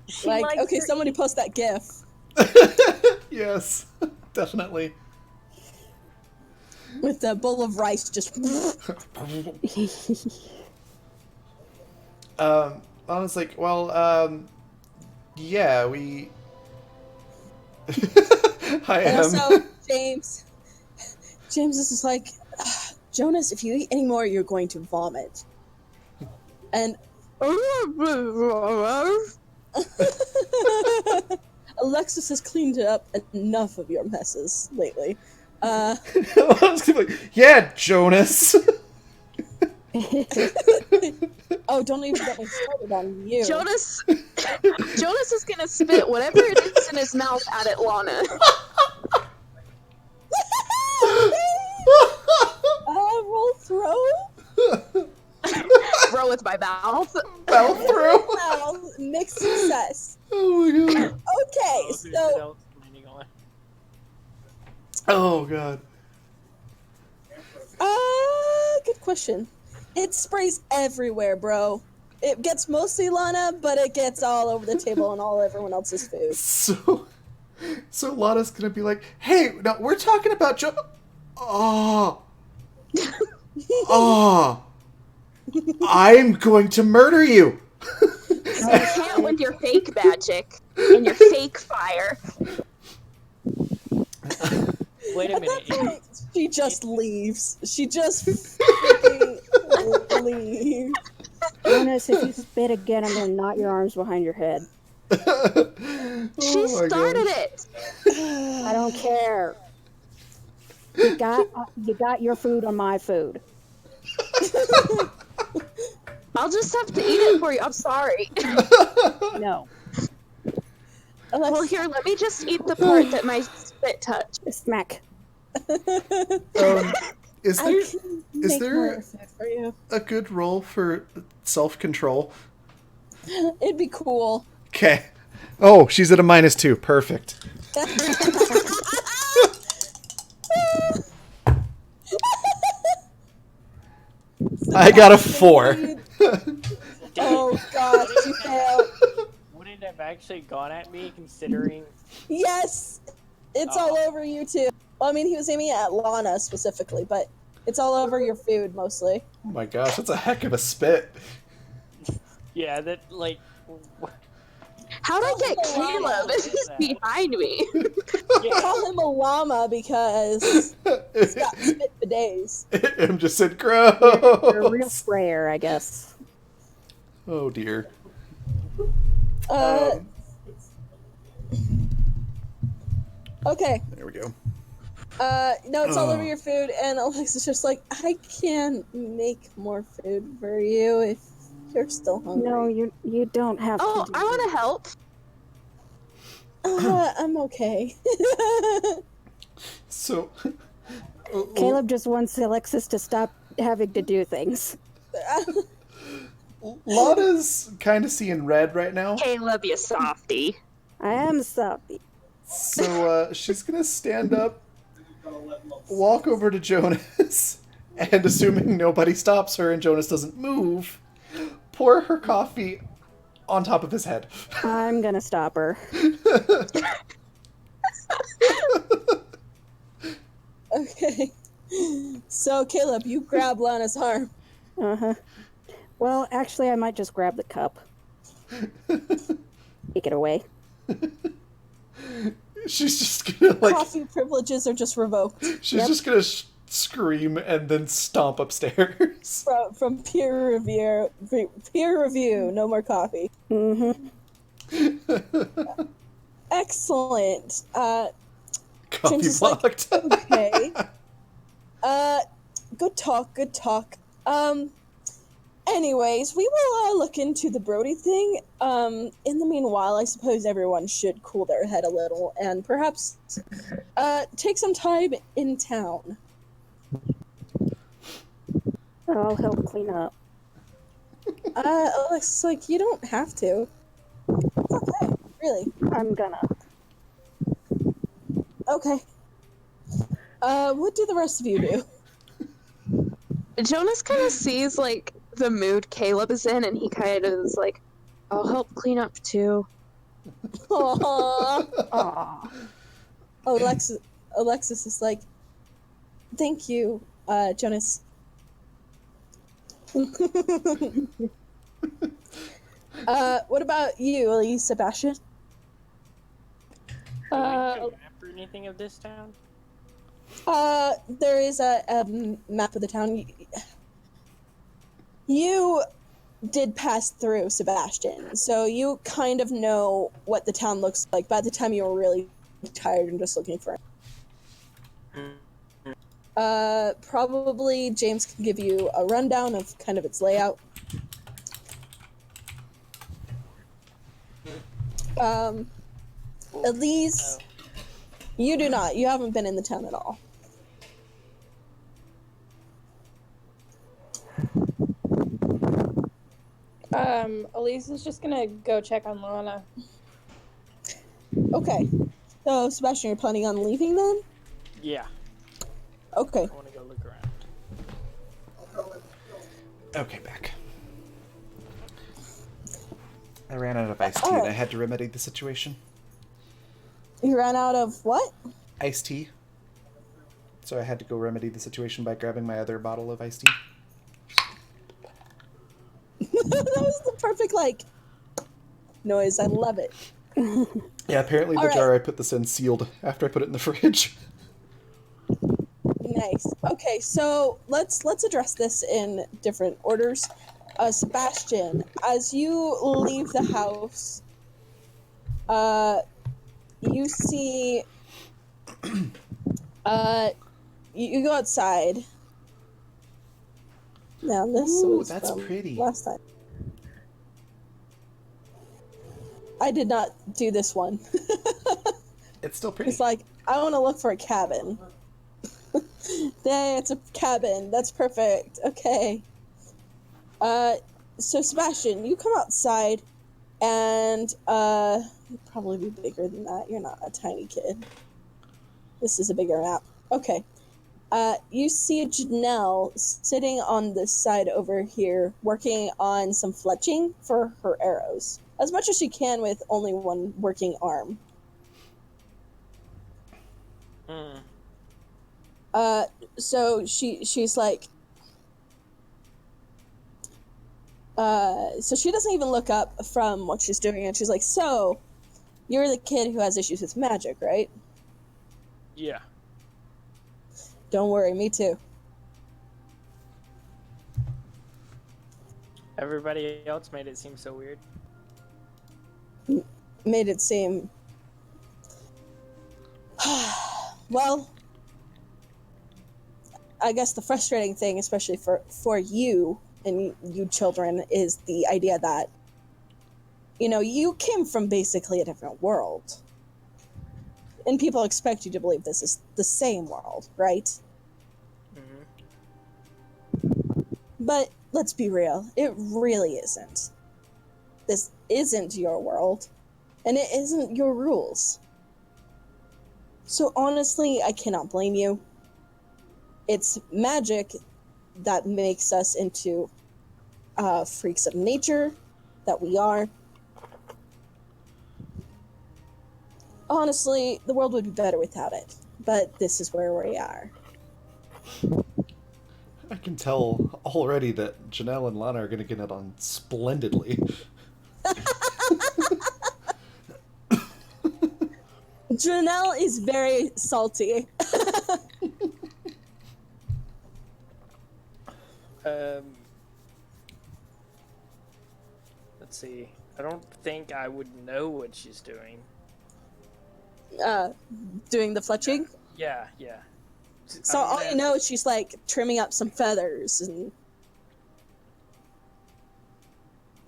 She Like, likes okay, her somebody post that GIF. Yes, definitely. With the bowl of rice just... Lana's like, well, yeah, we... I am. Also, James is just like, "Jonas, if you eat any more, you're going to vomit." And Alexis has cleaned up enough of your messes lately. I was gonna be like, yeah, Jonas. Oh, don't even get me started on you. Jonas is gonna spit whatever it is in his mouth at it, Lana. Roll throw? Roll with my mouth. Fell through. Mouth, mixed success. Oh my god. Okay, so Oh god. Good question. It sprays everywhere, bro. It gets mostly Lana, but it gets all over the table and all everyone else's food. So Lana's gonna be like, "Hey, no, we're talking about Oh, oh, I'm going to murder you." You can't with your fake magic and your fake fire. Wait a minute. She just leaves. She just freaking leaves. Jonas, if you spit again, I'm gonna knot your arms behind your head. She started it. I don't care. You got your food on my food. I'll just have to eat it for you. I'm sorry. No. Well, here, let me just eat the part that my spit touched. Smack. Is there for you? a good roll for self-control? It'd be cool. Okay. Oh, she's at a -2. Perfect. I got a 4. Oh god, you failed. Would it have actually gone at me, considering... Yes! It's all over you too. Well, I mean, he was aiming at Lana specifically, but it's all over your food mostly. Oh my gosh, that's a heck of a spit. Yeah, that, like... How'd I get Caleb if he's behind me? Call him a llama because he's got spit for days. I'm just said gross. You're a real sprayer, I guess. Oh dear. Okay. There we go. No, it's all over your food, and Alexa's just like, I can make more food for you if you're still hungry. No, you don't have to. Oh, I want to help. I'm okay. So, Caleb just wants Alexis to stop having to do things. Lana's kind of seeing red right now. Caleb, you softy. I am sorry. So she's gonna stand up, walk over to Jonas, and assuming nobody stops her and Jonas doesn't move, pour her coffee on top of his head. I'm gonna stop her. Okay. So, Caleb, you grab Lana's arm. Uh-huh. Well, actually, I might just grab the cup. Take it away. She's just gonna Coffee privileges are just revoked. She's just gonna scream and then stomp upstairs. From peer review, no more coffee. Mm-hmm. Excellent. Coffee James is blocked. like, okay. Good talk. Anyways, we will look into the Brody thing. In the meanwhile, I suppose everyone should cool their head a little and perhaps take some time in town. I'll help clean up. Alex's like, you don't have to. It's okay, really. I'm gonna. Okay. What do the rest of you do? Jonas kind of sees, like, the mood Caleb is in, and he kind of is like, I'll help clean up, too. Aww. Aw. Alexis is like, thank you, Jonas. What about you, Elise, Sebastian? Do we have a map or anything of this town? There is a map of the town. You did pass through Sebastian, so you kind of know what the town looks like by the time you were really tired and just looking for it. Probably James can give you a rundown of kind of its layout. Elise, you do not. You haven't been in the town at all. Elise is just gonna go check on Lana. Okay. So, Sebastian, you're planning on leaving then? Yeah. Okay. I want to go look around. Okay, back. I ran out of iced tea and I had to remedy the situation. You ran out of what? Iced tea. So I had to go remedy the situation by grabbing my other bottle of iced tea. That was the perfect, noise. I love it. Yeah, apparently the jar I put this in sealed after I put it in the fridge. Nice. Okay, so let's address this in different orders. Sebastian, as you leave the house, you see, you go outside. Now this was that's from pretty. last time. I did not do this one. It's still pretty. It's like, I want to look for a cabin. Dang, it's a cabin. That's perfect. Okay. So Sebastian, you come outside, and you'd probably be bigger than that. You're not a tiny kid. This is a bigger map. Okay. You see Janelle sitting on this side over here, working on some fletching for her arrows, as much as she can with only one working arm. So she's like, so she doesn't even look up from what she's doing, and she's like, so, you're the kid who has issues with magic, right? Yeah. Don't worry, me too. Everybody else made it seem so weird. Made it seem... Well, I guess the frustrating thing, especially for you and you children, is the idea that, you came from basically a different world. And people expect you to believe this is the same world, right? Mm-hmm. But let's be real, it really isn't. This isn't your world, and it isn't your rules. So honestly, I cannot blame you. It's magic that makes us into freaks of nature that we are. Honestly, the world would be better without it, but this is where we are. I can tell already that Janelle and Lana are going to get it on splendidly. Janelle is very salty. Let's see. I don't think I would know what she's doing. Doing the fletching? Yeah. So all you know is she's trimming up some feathers and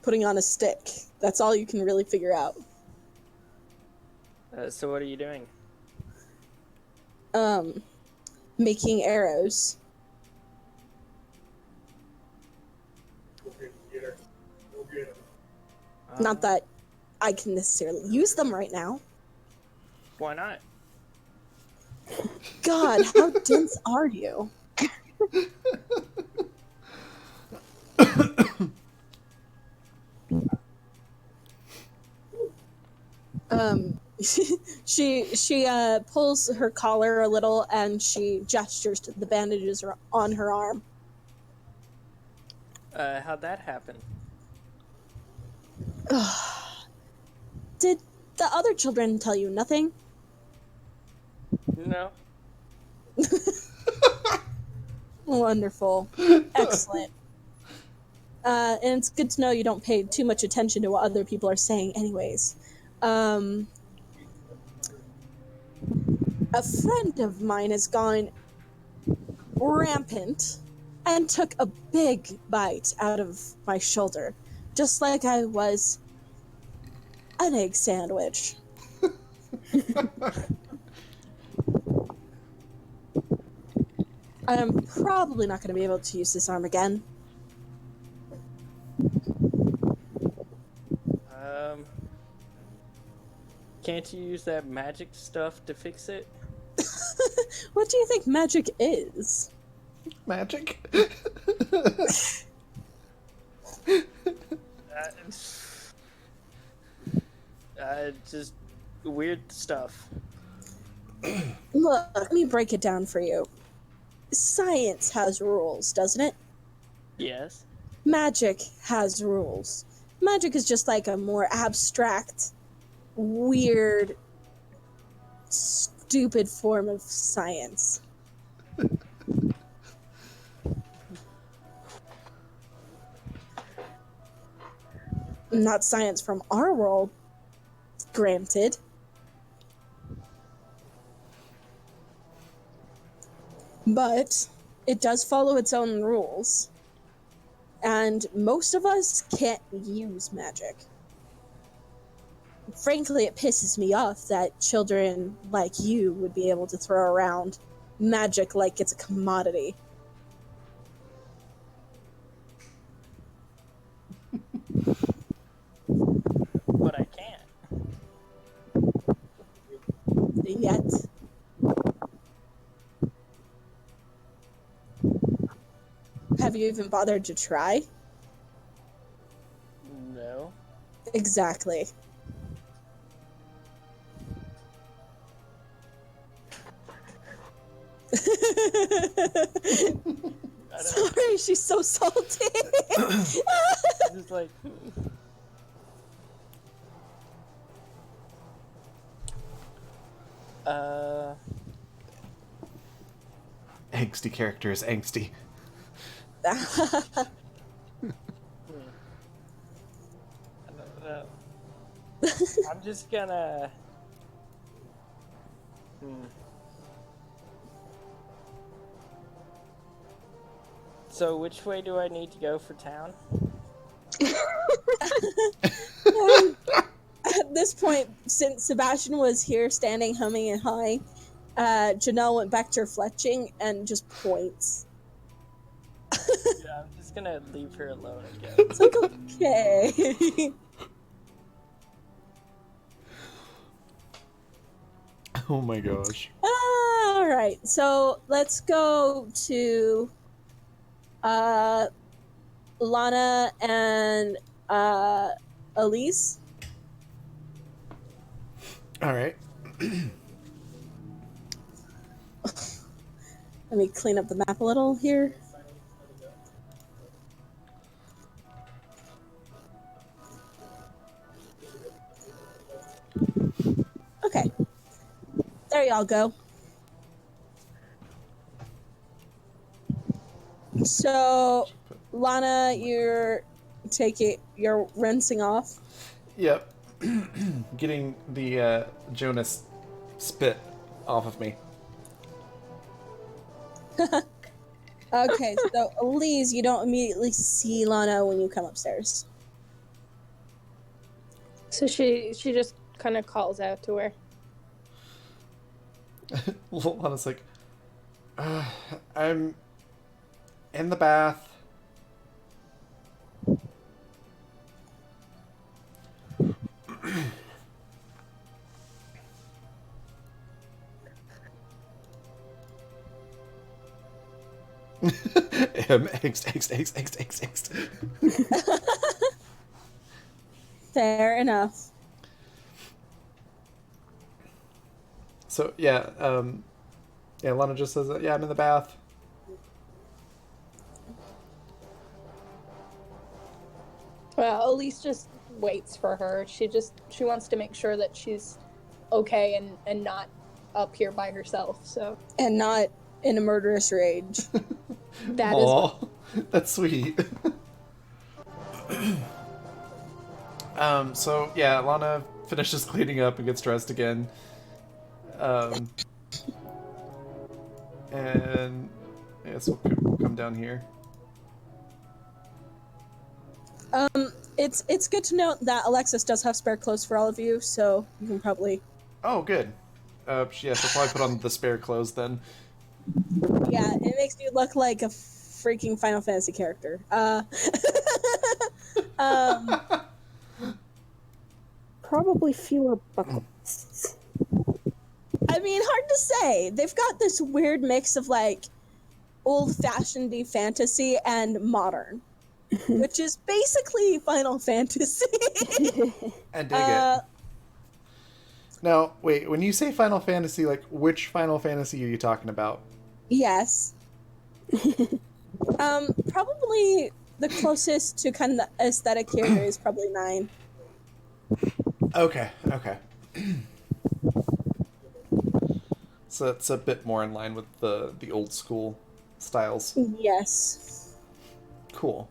putting on a stick. That's all you can really figure out. So what are you doing? Making arrows. Not that I can necessarily use them right now. Why not? God, how dense are you? She pulls her collar a little and she gestures to the bandages on her arm. How'd that happen? Did the other children tell you nothing? No. Wonderful. Excellent. And it's good to know you don't pay too much attention to what other people are saying anyways. A friend of mine has gone rampant and took a big bite out of my shoulder, just like I was an egg sandwich. I'm probably not going to be able to use this arm again. Can't you use that magic stuff to fix it? What do you think magic is? Magic? Just weird stuff. Look, let me break it down for you. Science has rules, doesn't it? Yes. Magic has rules. Magic is just like a more abstract, weird, stupid form of science. Not science from our world, granted. But it does follow its own rules. And most of us can't use magic. Frankly, it pisses me off that children like you would be able to throw around magic like it's a commodity. But I can't. Yet. Have you even bothered to try? No. Exactly. Sorry, she's so salty. Just like. Angsty character is angsty. I don't know. I'm just gonna. So, which way do I need to go for town? At this point, since Sebastian was here standing, humming and high, Janelle went back to her fletching and just points. Yeah, I'm just gonna leave her alone again. It's like, okay. Oh my gosh. Alright, so let's go to Lana and Elise. Alright. Let me clean up the map a little here. Okay. There y'all go. So, Lana, you're rinsing off. Yep. Getting the Jonas spit off of me. Okay, so Elise, you don't immediately see Lana when you come upstairs. So she just kind of calls out to her. Lana's like, I'm in the bath. Angst. Fair enough. So yeah, Lana just says, "Yeah, I'm in the bath." Well, Elise just waits for her. She wants to make sure that she's okay and not up here by herself. So And not in a murderous rage. that Aww, that's sweet. So yeah, Lana finishes cleaning up and gets dressed again. And I guess we'll come down here. It's good to note that Alexis does have spare clothes for all of you, so you can probably... Oh, good. Yeah, she'll probably put on the spare clothes then. Yeah, it makes you look like a freaking Final Fantasy character. Probably fewer buckles. I mean, hard to say. They've got this weird mix of like old-fashioned fantasy and modern, which is basically Final Fantasy. I dig it. Now, wait, when you say Final Fantasy, like, which Final Fantasy are you talking about? Yes. Probably the closest to kind of the aesthetic here is probably 9. Okay. So it's a bit more in line with the old school styles. Yes. Cool.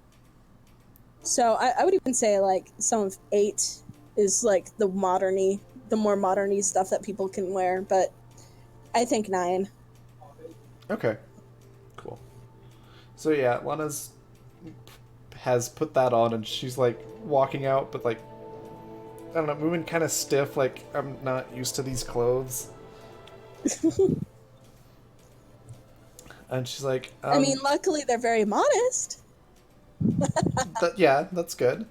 So I would even say like some of 8 is like the more moderny stuff that people can wear, but I think 9. Okay. Cool. So yeah, Lana's has put that on and she's like walking out, but like, I don't know, moving kind of stiff, like I'm not used to these clothes. And she's like, I mean, luckily they're very modest. yeah, that's good.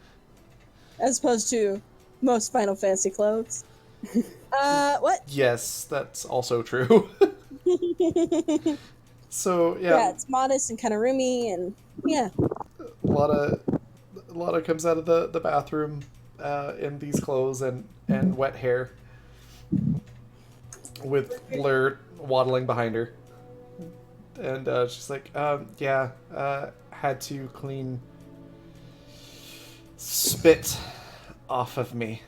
As opposed to most Final Fantasy clothes. What? Yes, that's also true. So Yeah, it's modest and kind of roomy, and yeah. Lana comes out of the bathroom in these clothes and wet hair, with Lur waddling behind her. And she's like, had to clean spit off of me.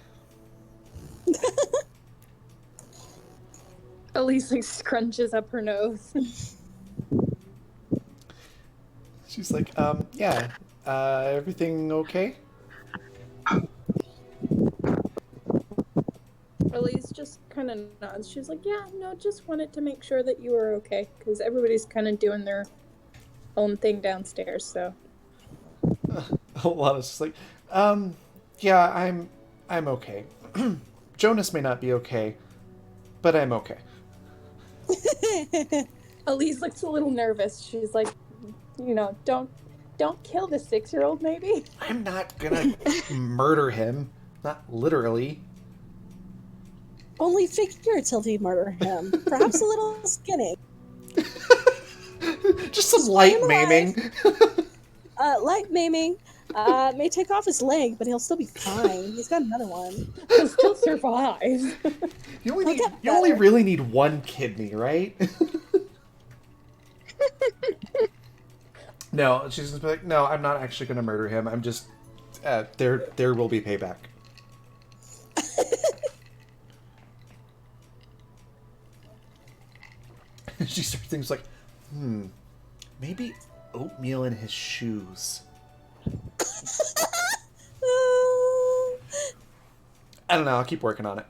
Elise like scrunches up her nose. She's like, everything okay? Elise just kind of nods. She's like, yeah, no, just wanted to make sure that you were okay, because everybody's kind of doing their own thing downstairs, so. A lot of just like, I'm okay. Jonas may not be okay, but I'm okay. Elise looks a little nervous. She's like, don't kill the 6-year-old, maybe. I'm not gonna murder him. Not literally. Only figuratively murder him. Perhaps a little skinny. Just some light maiming. Light maiming. May take off his leg, but he'll still be fine. He's got another one. He'll still survive. You only really need one kidney, right? No, she's just like, no, I'm not actually going to murder him. I'm just, there will be payback. She starts things like, maybe oatmeal in his shoes. I don't know, I'll keep working on it.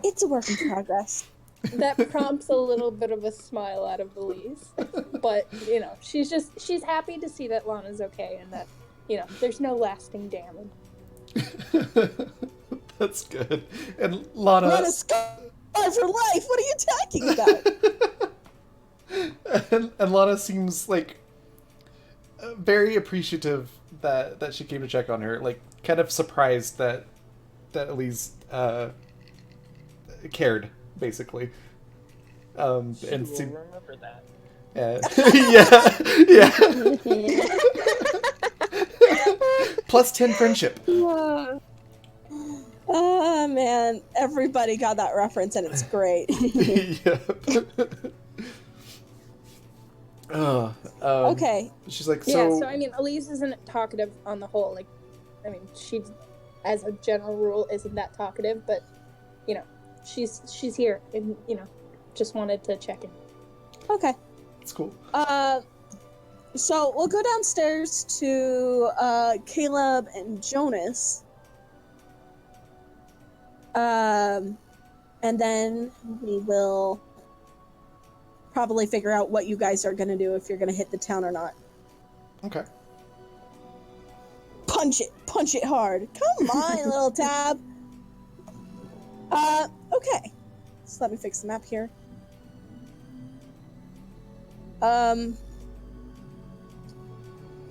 It's a work in progress. That prompts a little bit of a smile out of Elise. But, she's happy to see that Lana's okay and that, there's no lasting damage. That's good. And Lana's scarred for life! What are you talking about? and Lana seems like very appreciative that she came to check on her. Like, kind of surprised that Elise cared, basically. And we'll remember that. Yeah. Plus 10 friendship. Oh man, everybody got that reference and it's great. Okay. She's like, so I mean, Elise isn't talkative on the whole. Like, I mean, she, as a general rule, isn't that talkative, but she's here and just wanted to check in. Okay. It's cool. So we'll go downstairs to Caleb and Jonas. And then we will probably figure out what you guys are going to do, if you're going to hit the town or not. Okay. Punch it hard. Come on, little tab. Okay. So let me fix the map here.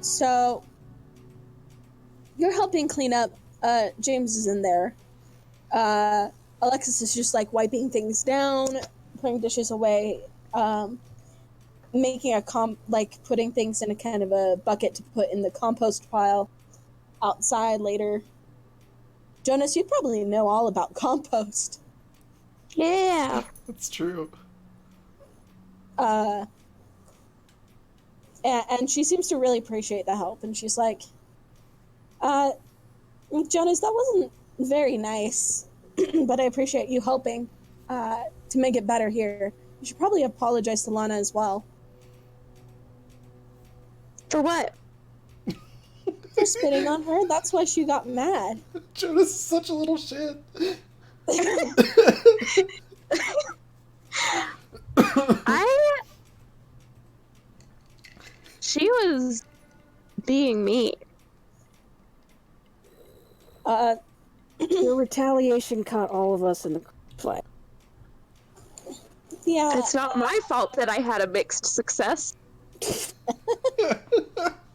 So you're helping clean up. James is in there. Alexis is just like wiping things down, putting dishes away, making putting things in a kind of a bucket to put in the compost pile outside later. Jonas, you probably know all about compost. Yeah. That's true. And she seems to really appreciate the help, and she's like, Jonas, that wasn't very nice, but I appreciate you helping to make it better here. You should probably apologize to Lana as well. For what? For spitting on her, that's why she got mad. Jonas is such a little shit. She was being mean. Your retaliation caught all of us in the fight. Yeah. It's not my fault that I had a mixed success.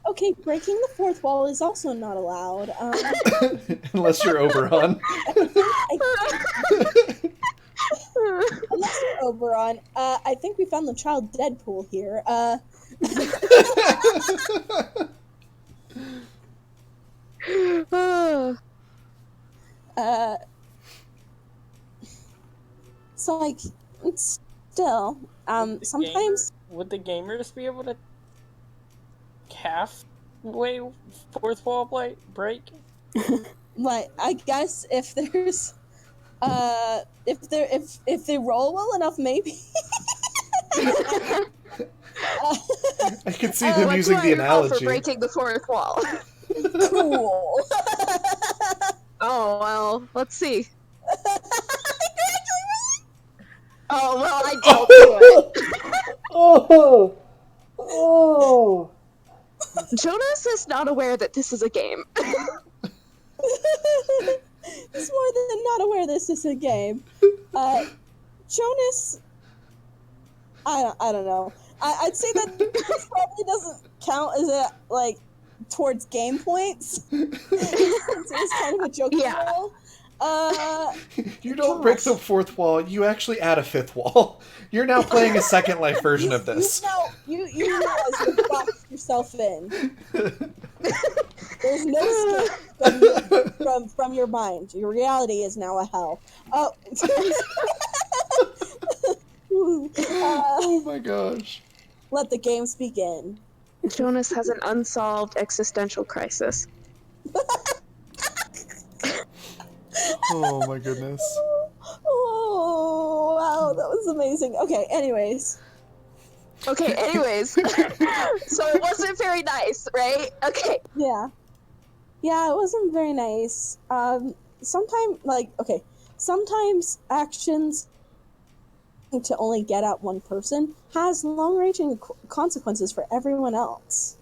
Okay, breaking the fourth wall is also not allowed. Unless you're Oberon. Unless you're Oberon. I think we found the child Deadpool here. So like, it's still, sometimes... Would the gamers be able to halfway fourth wall break? Like, I guess if there's, if they roll well enough, maybe. I can see them using the for analogy. breaking the fourth wall. Cool. Oh, well, let's see. Oh, well, I don't do it. Oh. Jonas is not aware that this is a game. He's more than not aware this is a game. Jonas, I don't know. I'd say that this probably doesn't count as a, like, towards game points. It's kind of a joke. Yeah. Role. You don't break the fourth wall, you actually add a fifth wall. You're now playing a Second Life version of this. You realize you've boxed yourself in. There's no escape from your mind. Your reality is now a hell. Oh. Oh my gosh. Let the games begin. Jonas has an unsolved existential crisis. Oh my goodness. Oh, wow, that was amazing. Okay, anyways. So it wasn't very nice, right? Okay. Yeah, it wasn't very nice. Sometimes actions to only get at one person has long-ranging consequences for everyone else.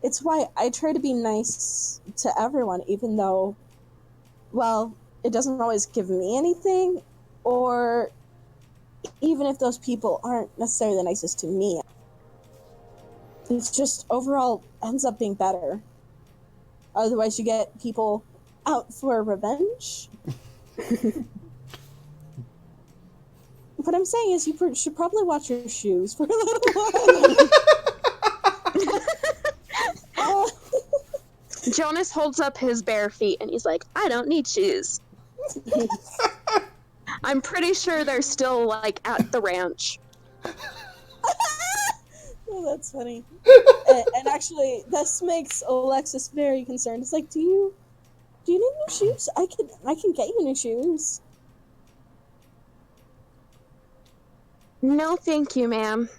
It's why I try to be nice to everyone, even though, well, it doesn't always give me anything, or even if those people aren't necessarily the nicest to me. It's just overall ends up being better. Otherwise, you get people out for revenge. What I'm saying is, you should probably watch your shoes for a little while. Jonas holds up his bare feet and he's like, I don't need shoes. I'm pretty sure they're still, like, at the ranch. Oh, that's funny. And actually, this makes Alexis very concerned. It's like, do you need new shoes? I can get you new shoes. No, thank you, ma'am.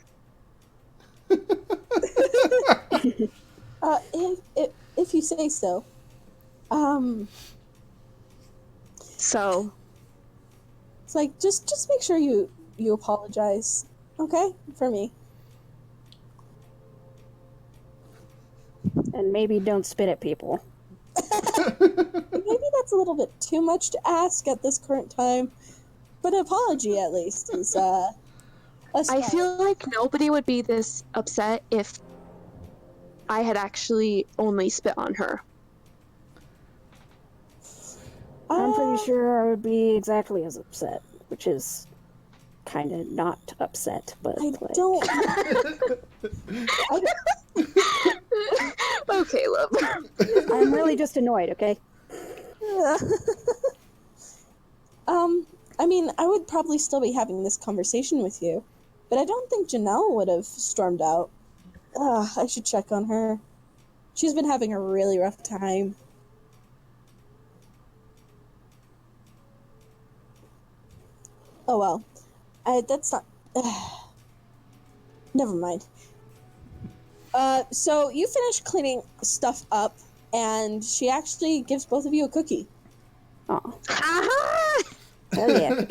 If you say so. So, It's like, just make sure you apologize, okay, for me. And maybe don't spit at people. Maybe that's a little bit too much to ask at this current time, but an apology at least is I feel like nobody would be this upset if I had actually only spit on her. I'm pretty sure I would be exactly as upset, which is kind of not upset, but I like, don't. Okay, love. I'm really just annoyed, okay? I mean, I would probably still be having this conversation with you, but I don't think Janelle would have stormed out. I should check on her. She's been having a really rough time. Oh well. That's not... Never mind. So you finish cleaning stuff up, and she actually gives both of you a cookie. Oh, Haha! hell yeah.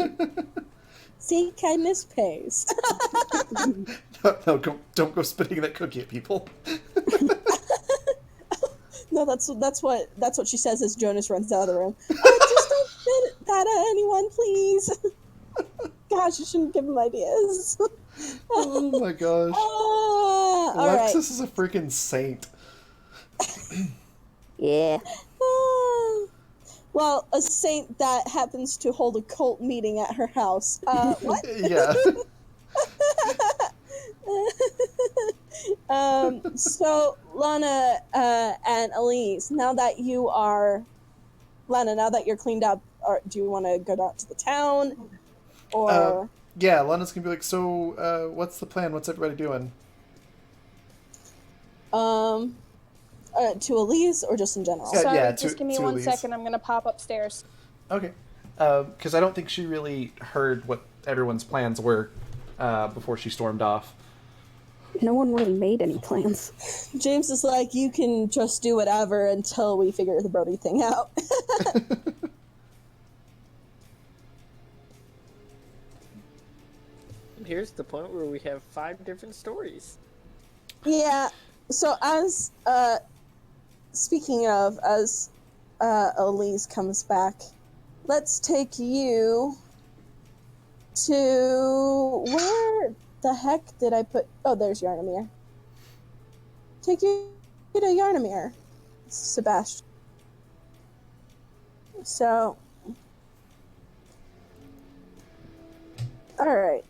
See, kindness pays. No, don't go spitting that cookie at people. No, that's what she says as Jonas runs out of the room. Just don't spit that at anyone, please. Gosh, you shouldn't give him ideas. Oh my gosh. All right. Alexis is a freaking saint. Yeah. Well, a saint that happens to hold a cult meeting at her house. What? Yeah. So Lana and Elise, now that you're cleaned up, do you want to go down to the town, or? Yeah, Lena's gonna be like, so, what's the plan? What's everybody doing? To Elise or just in general? Yeah, Sorry, just give me to 1 Elise. second. I'm gonna pop upstairs. Okay. Because I don't think she really heard what everyone's plans were before she stormed off. No one really made any plans. James is like, you can just do whatever until we figure the Brody thing out. Here's the point where we have 5 different stories. Yeah. So as speaking of, as Elise comes back, let's take you to where the heck did I put? Oh, there's Yarnamir. Take you to Yarnamir, Sebastian. So, all right.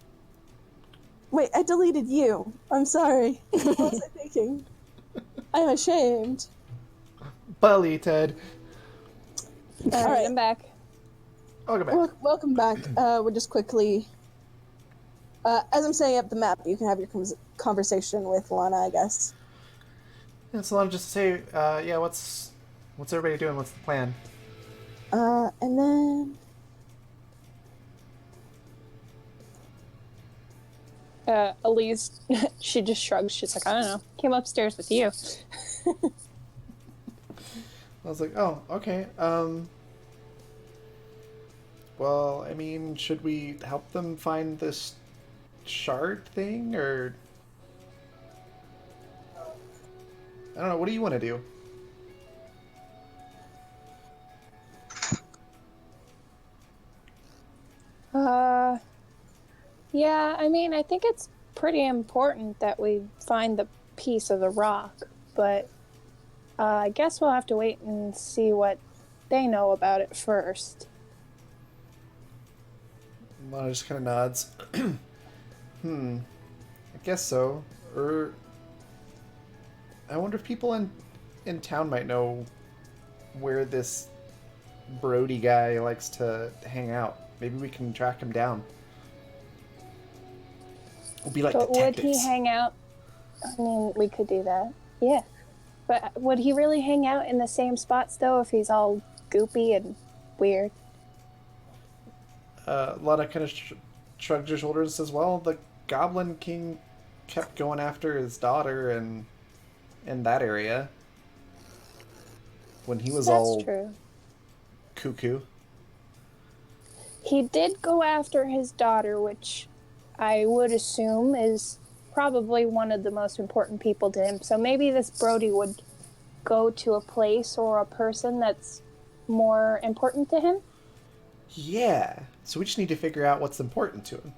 Wait, I deleted you. I'm sorry. What was I thinking? I'm ashamed. Bully, Ted. All right. right, I'm back. Welcome back. Welcome back. We're just quickly... as I'm setting up the map, you can have your conversation with Lana, I guess. Yeah, so Lana, just to say, yeah, what's everybody doing? What's the plan? And then... Elise, she just shrugs. She's like, I don't know. Came upstairs with you. I was like, oh, okay. Well, I mean, should we help them find this shard thing, or... I don't know, what do you want to do? Yeah, I mean, I think it's pretty important that we find the piece of the rock, but I guess we'll have to wait and see what they know about it first. Lana just kind of nods. I guess so. Or... I wonder if people in town might know where this Brody guy likes to hang out. Maybe we can track him down. We'll be like But would detectives. he hang out? I mean, we could do that. Yeah. But would he really hang out in the same spots, though, if he's all goopy and weird? Lana kind of shrugged her shoulders and says, well, the Goblin King kept going after his daughter and in that area when he was all true. cuckoo. He did go after his daughter, which I would assume is probably one of the most important people to him. So maybe this Brody would go to a place or a person that's more important to him. Yeah. So we just need to figure out what's important to him.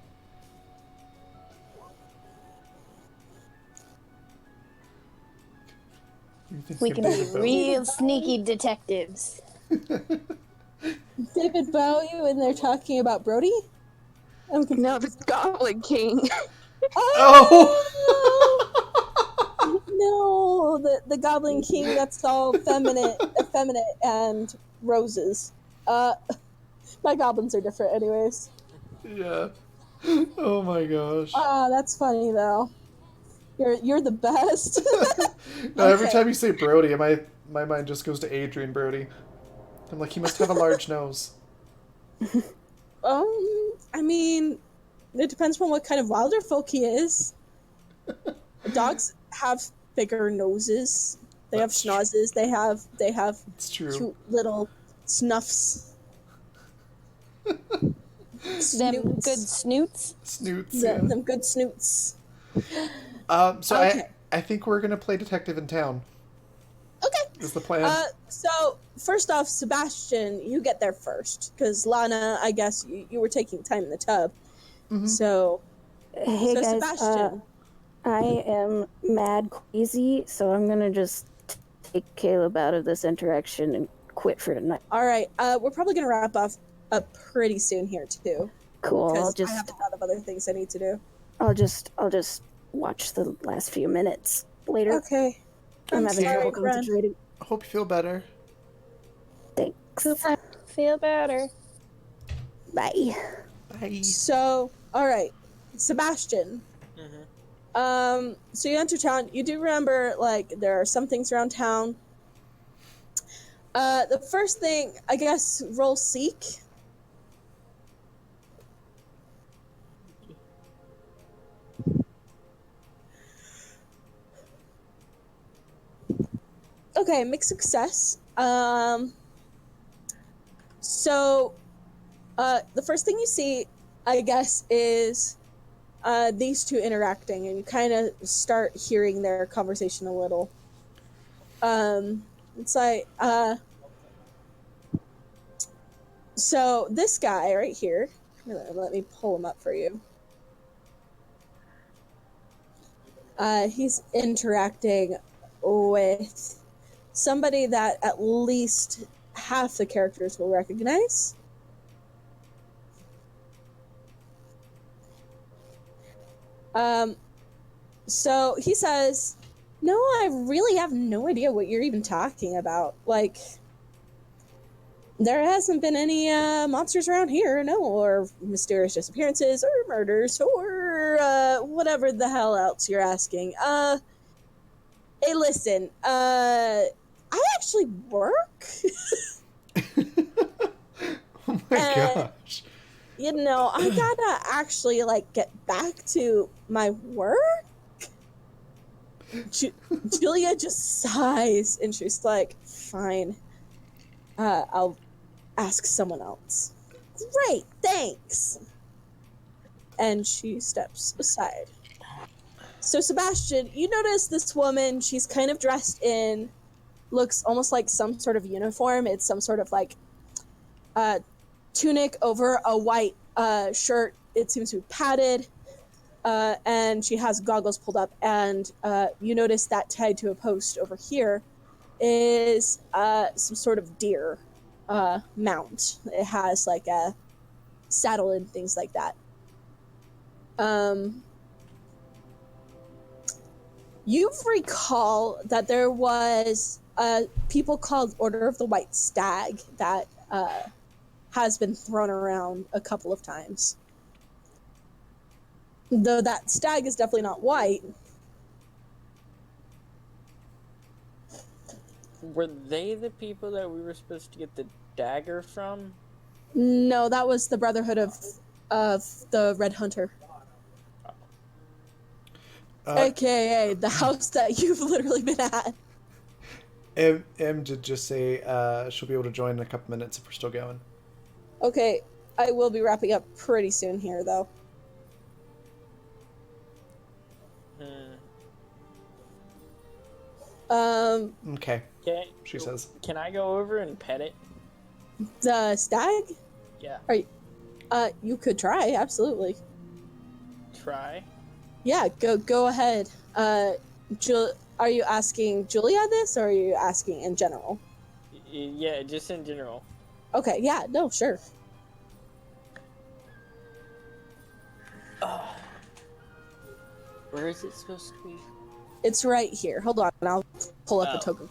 We can be real sneaky detectives. David Bowie when they're talking about Brody? I'm confused. No, the Goblin King. Oh! No, the Goblin King. That's all effeminate and roses. My goblins are different, anyways. Yeah. Oh my gosh. That's funny though. You're the best. No, every Okay. time you say Brody, my mind just goes to Adrian Brody. I'm like, he must have a large nose. I mean, it depends on what kind of wilder folk he is. Dogs have bigger noses. They have That's schnozzes. They have It's true. cute little snuffs. Them Snoots. good snoots. Snoots, yeah. Them good snoots. So Okay. I think we're gonna play Detective in Town. Okay. Is the plan? So first off, Sebastian, you get there first because Lana, I guess you were taking time in the tub. Mm-hmm. So Hey guys, Sebastian. I am mad queasy, so I'm gonna just take Caleb out of this interaction and quit for tonight. All right. We're probably gonna wrap up pretty soon here too. Cool. Because I have a lot of other things I need to do. I'll just watch the last few minutes later. Okay. I'm having sorry, trouble Bren. concentrating. I hope you feel better. Thanks. Feel better. Bye. Bye. So, all right, Sebastian. So you enter town. You do remember, like, there are some things around town. The first thing, I guess, roll seek. Okay, mixed success. So, the first thing you see, I guess, is these two interacting, and you kind of start hearing their conversation a little. It's like, so this guy right here, let me pull him up for you. He's interacting with somebody that at least half the characters will recognize. So he says, no, I really have no idea what you're even talking about. Like, there hasn't been any monsters around here, no, or mysterious disappearances, or murders, or whatever the hell else you're asking. Hey, listen, I actually work. Oh my gosh. You know, I gotta actually, like, get back to my work. Julia just sighs, and she's like, fine. I'll ask someone else. Great, thanks. And she steps aside. So, Sebastian, you notice this woman, she's kind of dressed in, looks almost like some sort of uniform. It's some sort of, like, tunic over a white shirt. It seems to be padded. And she has goggles pulled up, and you notice that tied to a post over here is some sort of deer mount. It has like a saddle and things like that. You recall that there was people called Order of the White Stag that has been thrown around a couple of times. Though that stag is definitely not white. Were they the people that we were supposed to get the dagger from? No, that was the Brotherhood of the Red Hunter. AKA the house that you've literally been at. Em did just say she'll be able to join in a couple minutes if we're still going. Okay, I will be wrapping up pretty soon here, though. Okay, Okay. she says. Can I go over and pet it? The stag? Yeah. You could try, absolutely. Try. Yeah, go ahead. Are you asking Julia this, or are you asking in general? Yeah, just in general. Okay, yeah, no, sure. Where is it supposed to be? It's right here. Hold on, I'll pull up a token.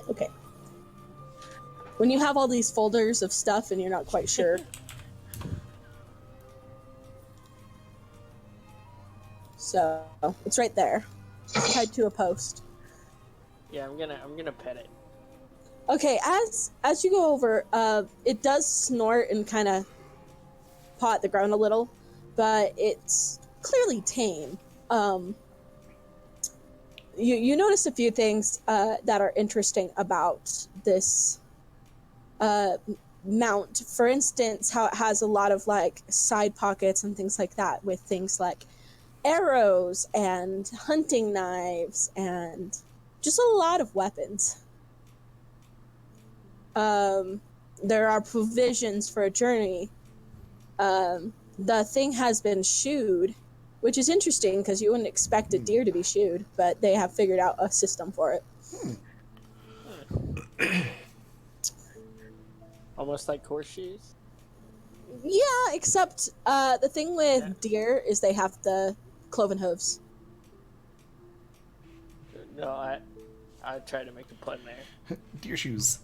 Okay. When you have all these folders of stuff and you're not quite sure. So, it's right there. It's tied to a post. Yeah, I'm gonna pet it. Okay, as you go over, it does snort and kind of paw at the ground a little, but it's clearly tame. You notice a few things that are interesting about this mount. For instance, how it has a lot of like side pockets and things like that, with things like arrows and hunting knives and just a lot of weapons. There are provisions for a journey. The thing has been shoed, which is interesting because you wouldn't expect a deer to be shoed, but they have figured out a system for it. Almost like horseshoes. Yeah, except the thing with deer is they have the cloven hooves. No, I tried to make a pun there. Deer shoes.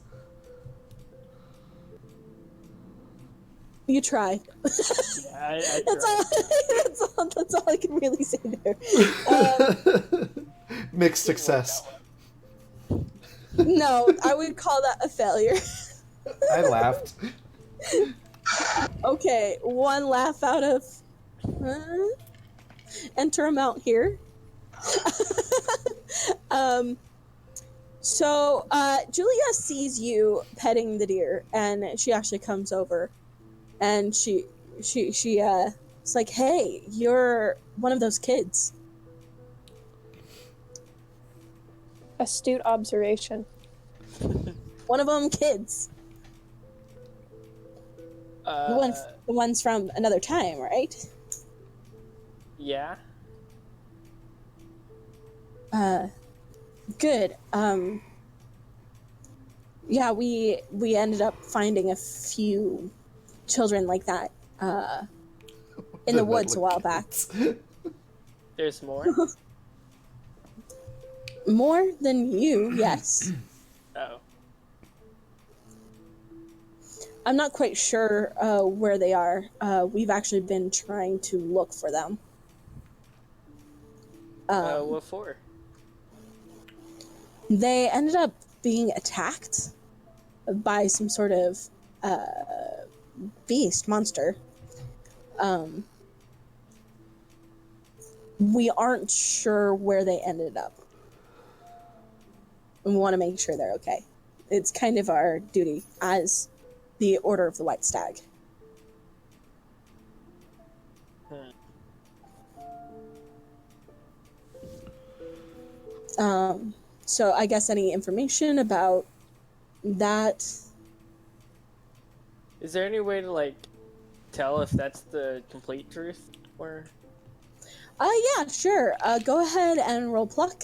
You tried. Yeah, I tried. That's all I can really say there. Mixed success. No, I would call that a failure. I laughed. Okay, one laugh out of... enter amount here. So, Julia sees you petting the deer, and she actually comes over, and she it's like, hey, you're one of those kids. Astute observation. One of them kids. The ones from another time, right? Yeah. Good. Yeah, we ended up finding a few children like that in the woods a while back. There's more? More than you, yes. Oh. I'm not quite sure where they are. We've actually been trying to look for them. What for? They ended up being attacked by some sort of beast, monster. We aren't sure where they ended up. We want to make sure they're okay. It's kind of our duty as the Order of the White Stag. So I guess any information about that? Is there any way to, like, tell if that's the complete truth? Or... Yeah, sure. Go ahead and roll pluck.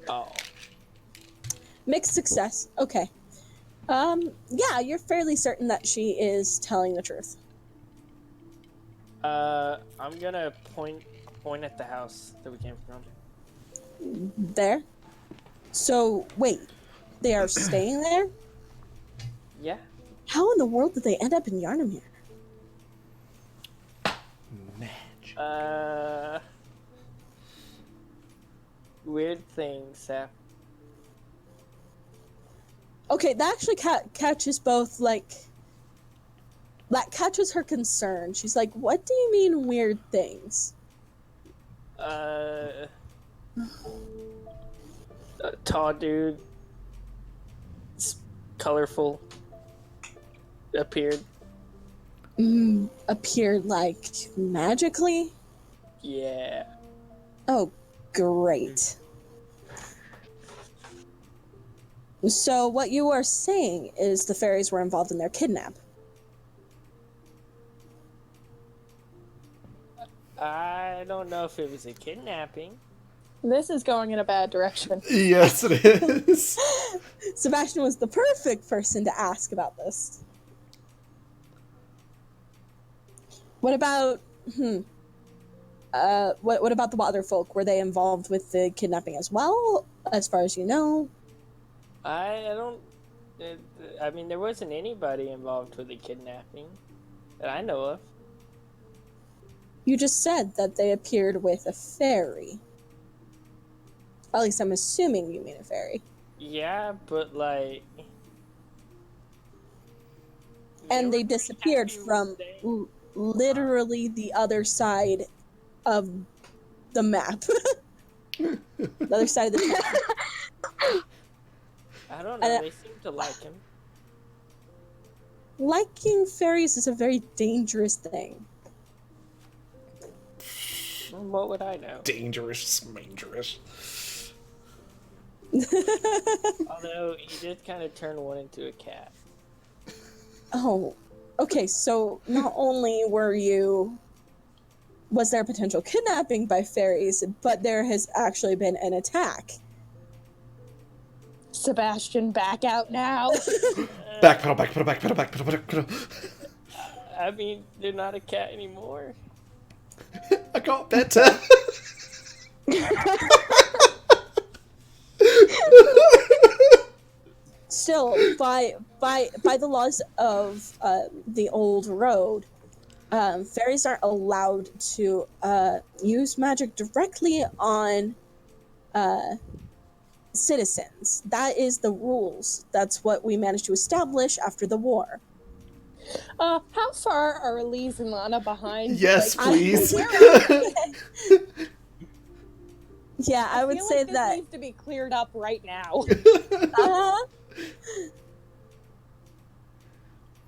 Oh. Mixed success. Okay. Yeah, you're fairly certain that she is telling the truth. I'm gonna point at the house that we came from. There? So, wait. They are staying there? Yeah. How in the world did they end up in Yarnamere? Magic. Weird things happen. Okay, that actually catches both, like... That catches her concern. She's like, what do you mean weird things? A tall dude. Colorful. Appeared. Appeared, like, magically? Yeah. Oh, great. So what you are saying is the fairies were involved in their kidnap. I don't know if it was a kidnapping. This is going in a bad direction. Yes, it is. Sebastian was the perfect person to ask about this. What about what about the other folk? Were they involved with the kidnapping as well, as far as you know? I don't. I mean, there wasn't anybody involved with the kidnapping that I know of. You just said that they appeared with a fairy. At least I'm assuming you mean a fairy. Yeah, but like. And they disappeared from literally the other side of the map. The other side of the map. I don't know. They seem to like him. Liking fairies is a very dangerous thing. What would I know? Dangerous. Although he did kind of turn one into a cat. Oh, okay. So not only was there potential kidnapping by fairies, but there has actually been an attack. Sebastian, back out now. Backpedal. I mean, they're not a cat anymore. I got better. Still, by the laws of the old road, fairies aren't allowed to use magic directly on citizens. That is the rules. That's what we managed to establish after the war. How far are Elise and Lana behind? Yes, please. Yeah, I would say this that needs to be cleared up right now.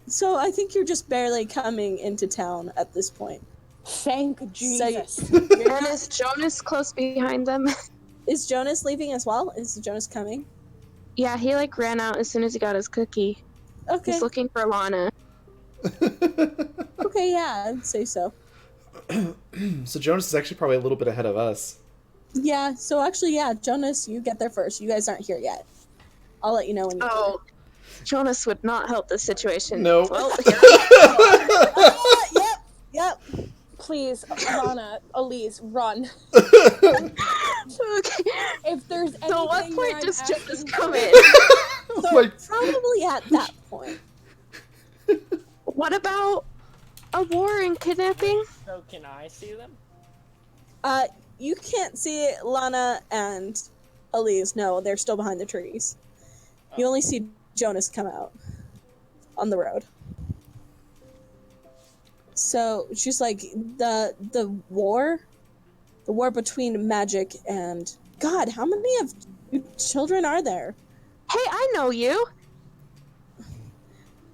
So I think you're just barely coming into town at this point. Thank Jesus. And is Jonas close behind them? Is Jonas leaving as well? Is Jonas coming? Yeah, he ran out as soon as he got his cookie. Okay. He's looking for Lana. Okay, yeah, I'd say so. So Jonas is actually probably a little bit ahead of us. Yeah, so actually, yeah, Jonas, you get there first. You guys aren't here yet. I'll let you know when you get Jonas would not help this situation. No. Well, Yep. Please, Lana, Elise, run. okay. If there's anything So what where point I'm does Jonas asking- come in? So probably at that point. What about a war and kidnapping? So can I see them? You can't see Lana and Elise. No, they're still behind the trees. You only see Jonas come out on the road. So she's like, the war between magic and God. How many of you children are there? Hey, I know you.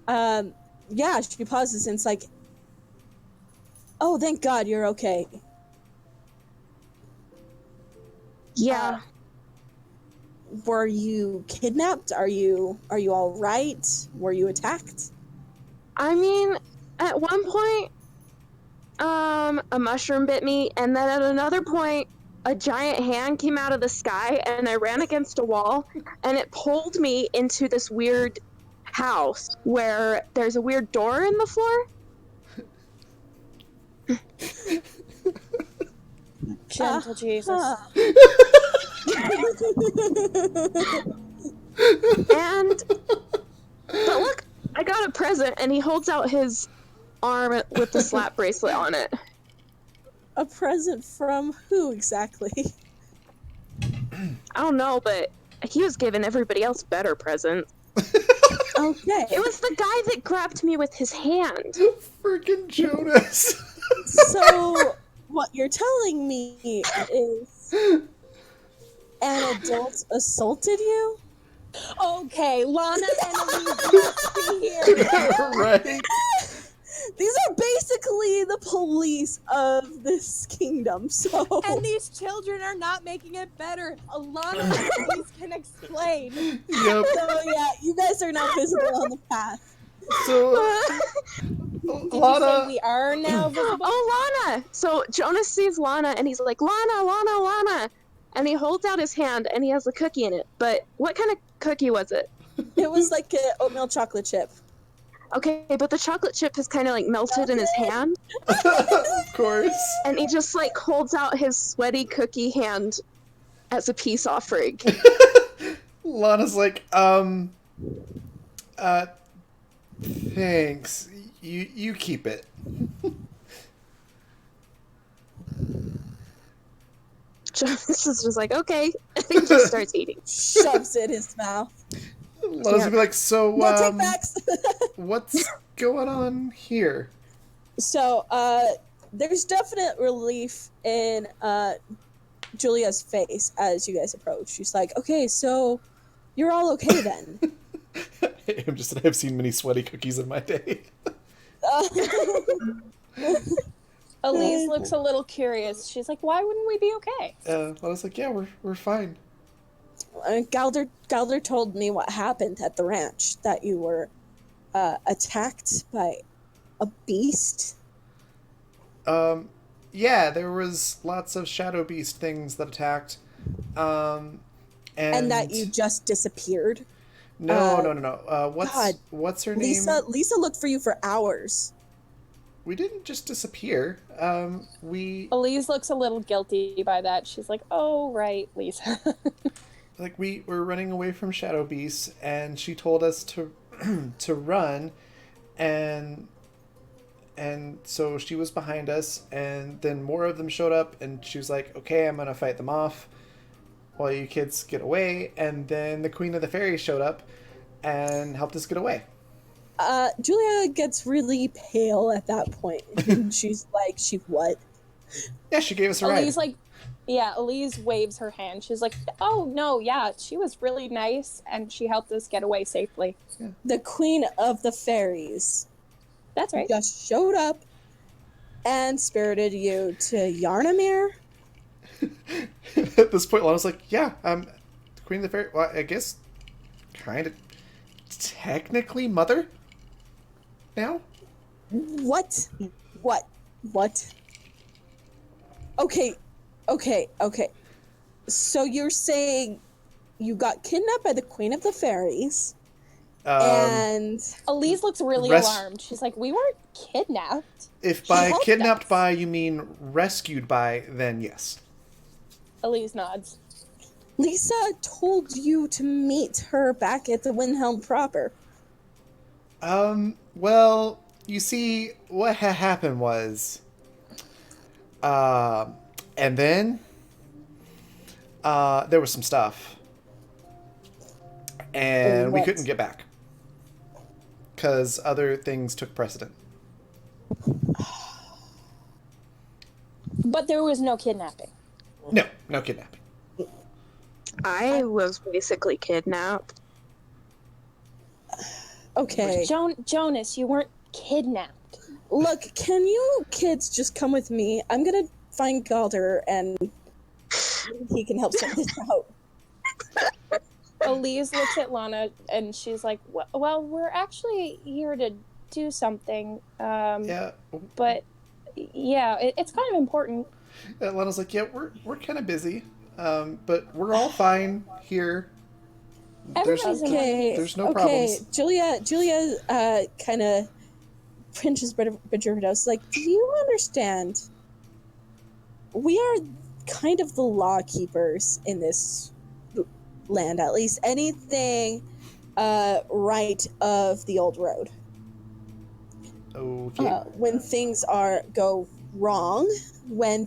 Yeah. She pauses and it's like, oh, thank God you're okay. Yeah. Were you kidnapped? Are you all right? Were you attacked? I mean, at one point, a mushroom bit me, and then at another point, a giant hand came out of the sky, and I ran against a wall, and it pulled me into this weird house where there's a weird door in the floor. Gentle Jesus. But look, I got a present, and he holds out his arm with the slap bracelet on it. A present from who exactly? I don't know, but he was giving everybody else better presents. Okay. It was the guy that grabbed me with his hand. Freaking Jonas. So what you're telling me is an adult assaulted you? Okay, Lana and Elise must be here. Right? These are basically the police of this kingdom, so... And these children are not making it better. Lana and Elise can explain. Yep. So yeah, you guys are not visible on the path. So Did you say Lana. we are now visible? Oh, Lana! So Jonas sees Lana and he's like, Lana, Lana, Lana! And he holds out his hand and he has a cookie in it. But what kind of cookie was it? It was like an oatmeal chocolate chip. Okay, but the chocolate chip is kind of like melted in his hand. Of course. And he just like holds out his sweaty cookie hand as a peace offering. Lana's like, thanks. You keep it. Jonas is just like, okay. And he just starts eating. Shoves it in his mouth. Lana's gonna be like, so, No take backs. what's going on here? So, there's definite relief in Julia's face as you guys approach. She's like, okay, so you're all okay then. I'm just, I've seen many sweaty cookies in my day. Elise looks a little curious. She's like, why wouldn't we be okay? Lana's like, yeah, we're fine. Galder told me what happened at the ranch, that you were attacked by a beast. Yeah, there was lots of shadow beast things that attacked. And that you just disappeared. No. God, What's her name? Lisa looked for you for hours. We didn't just disappear. We Elise looks a little guilty by that. She's like, oh, right, Lisa. we were running away from shadow beasts, and she told us to to run, and so she was behind us, and then more of them showed up, and she was like, okay, I'm gonna fight them off while you kids get away. And then the Queen of the Fairies showed up and helped us get away. Julia gets really pale at that point. She's like, she what? Yeah, she gave us a ride. Elise waves her hand. She's like, oh, no, yeah, she was really nice, and she helped us get away safely. Yeah. The Queen of the Fairies. That's right. Just showed up and spirited you to Yarnamere. At this point, Lana's like, yeah, Queen of the Fairies, well, I guess, kind of, technically mother now? What? Okay. So you're saying you got kidnapped by the Queen of the Fairies, and Elise looks really alarmed. She's like, we weren't kidnapped. If by kidnapped by you mean rescued by, then yes. Elise nods. Lisa told you to meet her back at the Windhelm proper. Well, you see, what happened was, and then, there was some stuff, and we couldn't get back, because other things took precedent. But there was no kidnapping. No kidnapping. I was basically kidnapped. Okay. Jonas, you weren't kidnapped. Look, can you kids just come with me? I'm gonna find Galder and he can help sort this out. Elise looks at Lana and she's like, well, we're actually here to do something. Yeah. But, yeah, it's kind of important. Lana's like, yeah, we're kind of busy, but we're all fine here. There's no problems. Julia kind of pinches Bridger nose. Like, do you understand? We are kind of the law keepers in this land, at least anything right of the old road. Okay. When things go wrong, when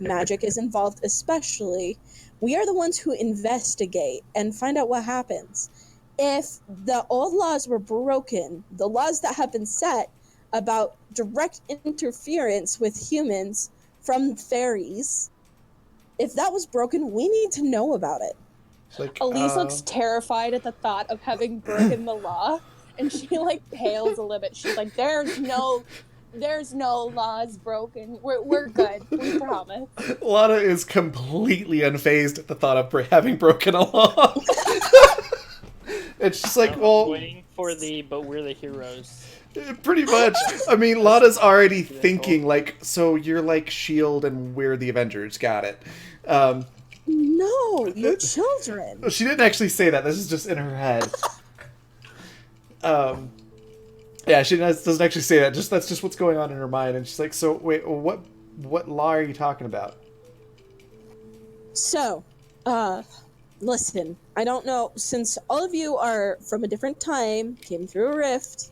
magic is involved, especially, we are the ones who investigate and find out what happens. If the old laws were broken, the laws that have been set about direct interference with humans from fairies, if that was broken, we need to know about it. Elise looks terrified at the thought of having broken the law, and she pales a little bit. She's like, there's no laws broken. We're good. We promise. Lana is completely unfazed at the thought of having broken a law. It's just like, well, waiting for but we're the heroes. Pretty much. I mean, Lana's already thinking, like, so you're like S.H.I.E.L.D. and we're the Avengers. Got it. No, you children. She didn't actually say that. This is just in her head. Yeah, she doesn't actually say that. That's just what's going on in her mind. And she's like, so, wait, what law are you talking about? So, listen, I don't know, since all of you are from a different time, came through a rift,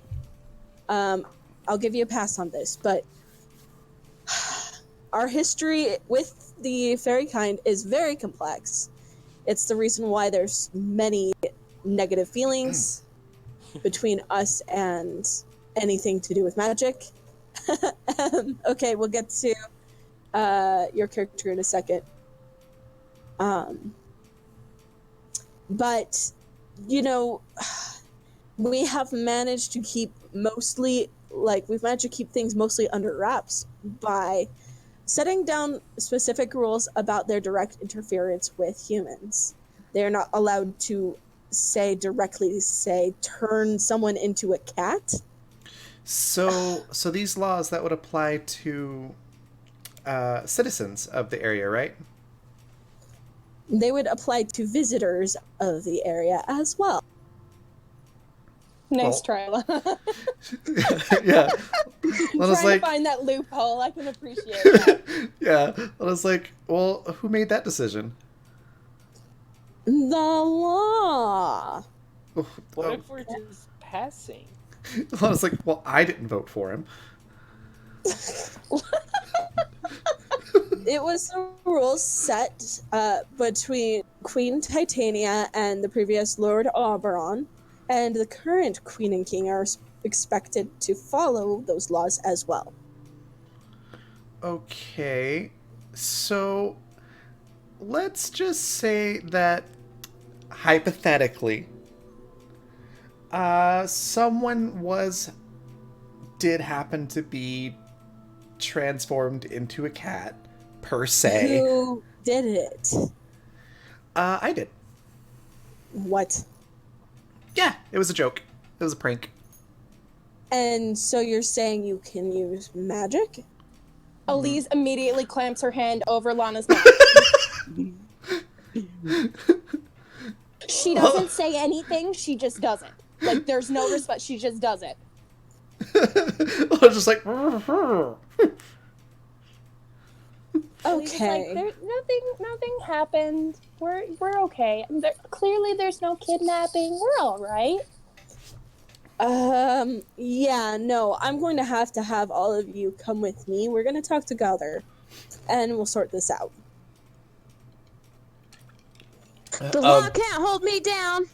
I'll give you a pass on this, but our history with the fairy kind is very complex. It's the reason why there's many negative feelings between us and anything to do with magic. Okay, we'll get to your character in a second. But, you know, we have managed to keep things mostly under wraps by setting down specific rules about their direct interference with humans. They are not allowed to directly turn someone into a cat. So these laws, that would apply to citizens of the area, right? They would apply to visitors of the area as well. Nice try, Lana. Yeah. Trying to find that loophole. I can appreciate that. Yeah. I was like, well, who made that decision? The law. What if we're just passing? I was like, well, I didn't vote for him. It was the rules set between Queen Titania and the previous Lord Oberon, and the current Queen and King are expected to follow those laws as well. Okay, so let's just say that hypothetically, someone did happen to be transformed into a cat, per se. Who did it? I did. What? Yeah, it was a joke. It was a prank. And so you're saying you can use magic? Elise immediately clamps her hand over Lana's mouth. She doesn't say anything, she just does it. Like, there's no respect, she just does it. I was just like... Okay. Like, nothing happened. We're okay. Clearly there's no kidnapping. We're all right. Yeah, no, I'm going to have all of you come with me. We're going to talk together, and we'll sort this out. The law can't hold me down.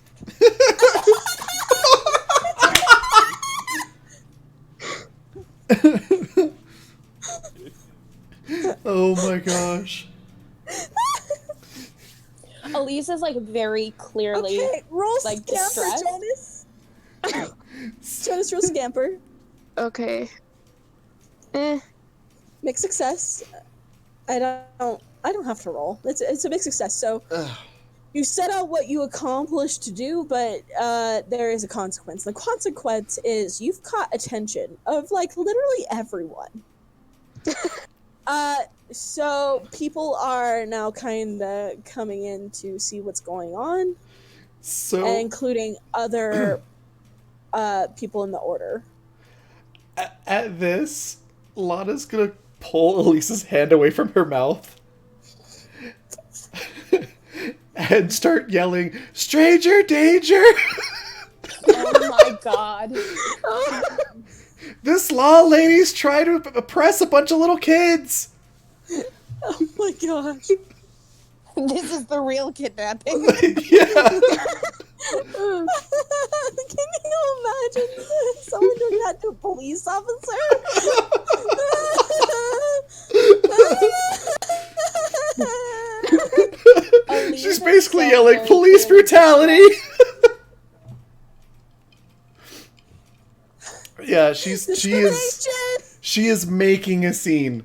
Oh my gosh. Elise is like very clearly roll like scamper, distressed. Jonas. Jonas, roll scamper. Okay. Mixed success. I don't have to roll. It's a mixed success. So you set out what you accomplished to do, but there is a consequence. The consequence is you've caught attention of like literally everyone. So people are now kind of coming in to see what's going on, including other people in the order. At this, Lana's gonna pull Elise's hand away from her mouth and start yelling, "Stranger danger!" Oh my god. This law lady's trying to oppress a bunch of little kids. Oh my gosh. This is the real kidnapping. Yeah. Can you imagine someone doing that to a police officer? She's basically yelling, "Police brutality!" Yeah, she is making a scene.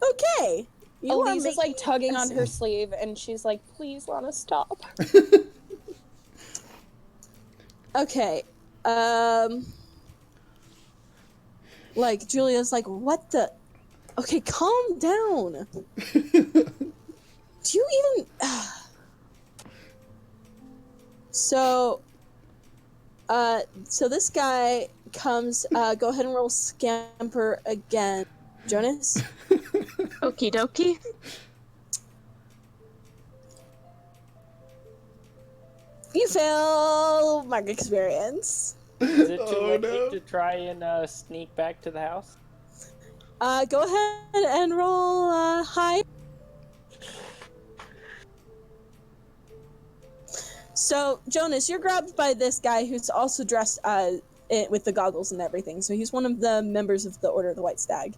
Okay. Elise is like tugging on her sleeve and she's like, "Please, Lana, stop." Okay. Like, Julia's like, what the? Okay, calm down. Do you even... So this guy comes, go ahead and roll scamper again. Jonas? Okie dokie. You fail mark experience. Is it too late to try and sneak back to the house? Go ahead and roll high. So, Jonas, you're grabbed by this guy who's also dressed with the goggles and everything. So he's one of the members of the Order of the White Stag.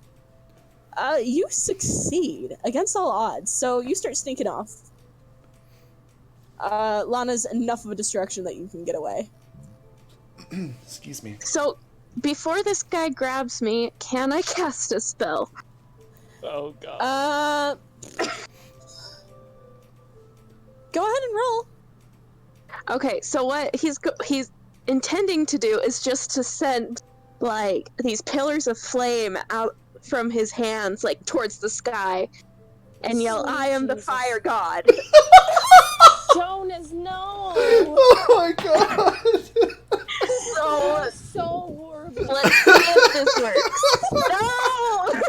You succeed against all odds. So you start sneaking off. Lana's enough of a distraction that you can get away. Excuse me. So, before this guy grabs me, can I cast a spell? Oh god. Go ahead and roll. Okay, so what he's intending to do is just to send, like, these pillars of flame out from his hands, like, towards the sky, and yell, "I am the fire god." Jonas, no! Oh my god! So horrible. let's see if this works. No!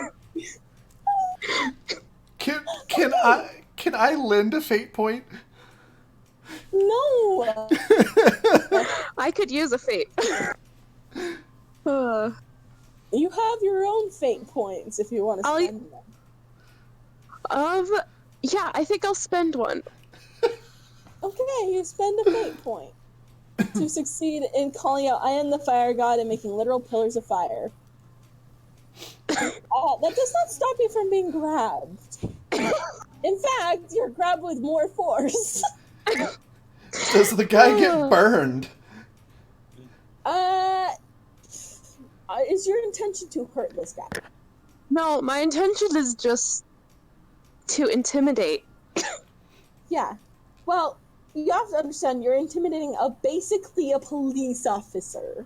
Can I lend a fate point? No! I could use a fate. You have your own fate points if you want to spend them. Yeah, I think I'll spend one. Okay, you spend a fate point to succeed in calling out, "I am the fire god," and making literal pillars of fire. That does not stop you from being grabbed. In fact, you're grabbed with more force. Does the guy get burned? Is your intention to hurt this guy? No, my intention is just to intimidate. Yeah. Well, you have to understand, you're intimidating basically a police officer.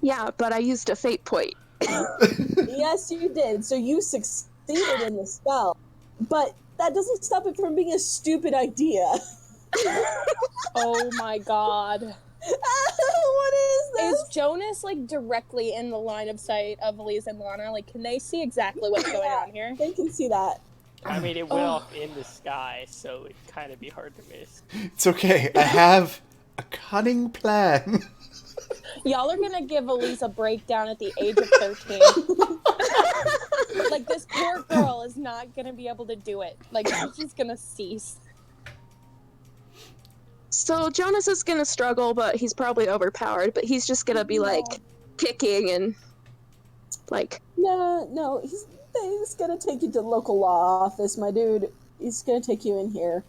Yeah, but I used a fate point. Yes, you did. So you succeeded in the spell. But that doesn't stop it from being a stupid idea. Oh my god. What is this? Is Jonas, like, directly in the line of sight of Elise and Lana? Like, can they see exactly what's going on here? They can see that. I mean, it went off in the sky, so it'd kind of be hard to miss. It's okay. I have a cunning plan. Y'all are gonna give Elise a breakdown at the age of 13. Like, this poor girl is not gonna be able to do it. Like, she's just gonna cease. So Jonas is gonna struggle, but he's probably overpowered, but he's just gonna be, like, kicking and, like... No, he's gonna take you to the local law office, my dude. He's gonna take you in here.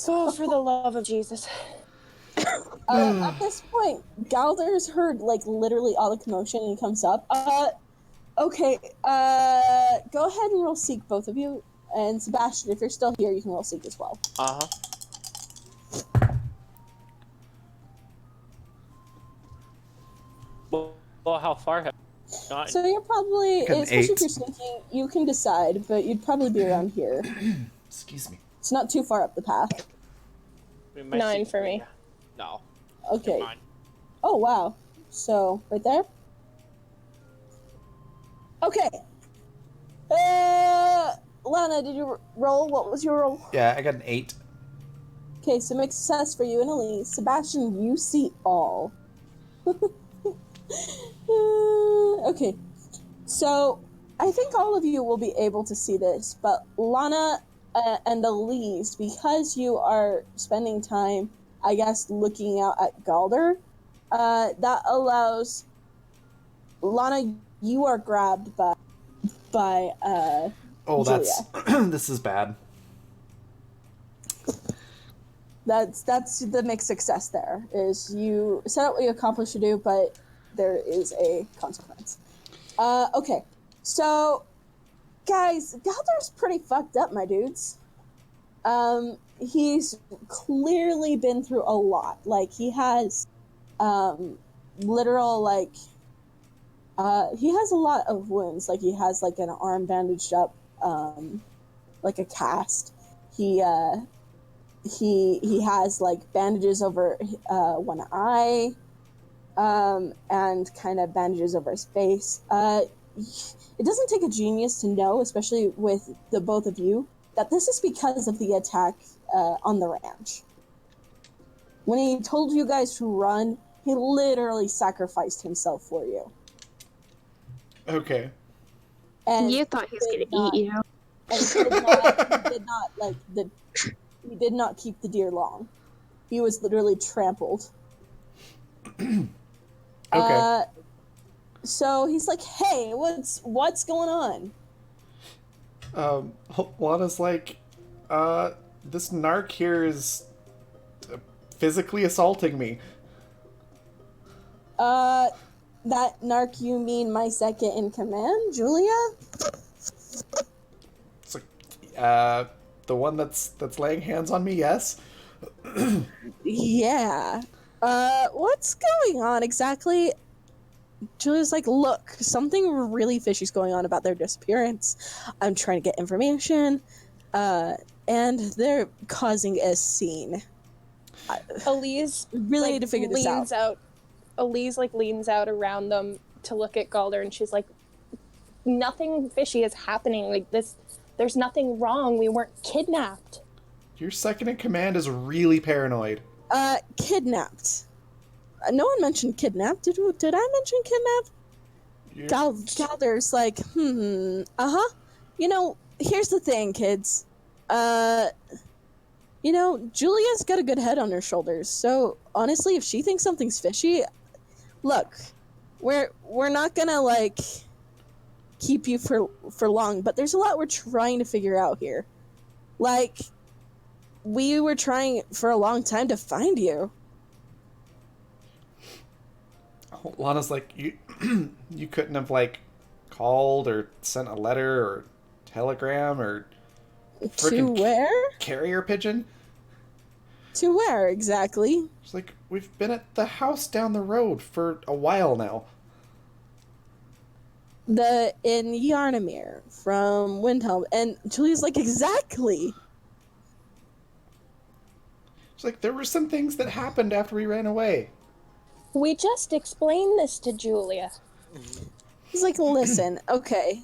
Oh, for the love of Jesus. At this point, Galder's heard, like, literally all the commotion, and he comes up. Okay, go ahead and roll Seek, both of you. And Sebastian, if you're still here, you can roll Seek as well. Uh-huh. Well, how far have you gotten? So you're probably, Like an especially 8. if you're sneaking, you can decide, but you'd probably be around here. Excuse me. It's not too far up the path. We might 9 see- for me. No. Okay. Mine. Oh, wow. So, right there? Okay. Lana, did you roll? What was your roll? Yeah, I got an 8. Okay, so make success for you and Elise. Sebastian, you see all. Okay. So, I think all of you will be able to see this, but Lana and Elise, because you are spending time, I guess, looking out at Galder, that allows... Lana, you are grabbed by Oh, Julia. that's... this is bad. That's the mixed success there, is you set out what you accomplish to do, but there is a consequence. Okay. So, guys, Galder's pretty fucked up, my dudes. he's clearly been through a lot. Like, he has literal, like, he has a lot of wounds. Like, he has, like, an arm bandaged up, like a cast. He has, like, bandages over one eye, and kind of bandages over his face. It doesn't take a genius to know, especially with the both of you, that this is because of the attack on the ranch. When he told you guys to run, he literally sacrificed himself for you. Okay. And you thought he was gonna eat you. And he did not keep the deer long. He was literally trampled. Okay. So he's like, "Hey, what's going on?" Lana's like, this narc here is physically assaulting me. That narc, you mean my second in command, Julia? It's like, the one that's laying hands on me, yes? Yeah. What's going on exactly? Julia's like, look, something really fishy's going on about their disappearance. I'm trying to get information, and they're causing a scene. Elise Really need to figure this out. Elise leans out around them to look at Galder, and she's like, nothing fishy is happening. Like this, there's nothing wrong. We weren't kidnapped. Your second in command is really paranoid. Kidnapped. No one mentioned kidnapped. Did I mention kidnapped? Galder's like, uh-huh. You know, here's the thing, kids. You know, Julia's got a good head on her shoulders, so honestly, if she thinks something's fishy, look, we're not gonna, like, keep you for long, but there's a lot we're trying to figure out here. Like, we were trying for a long time to find you. Lana's like, you couldn't have, like, called or sent a letter or telegram or To where? Carrier pigeon? To where exactly? She's like, we've been at the house down the road for a while now. In Yarnamere from Windhelm. And Julia's like, exactly. She's like, there were some things that happened after we ran away. We just explained this to Julia. He's like, listen, okay.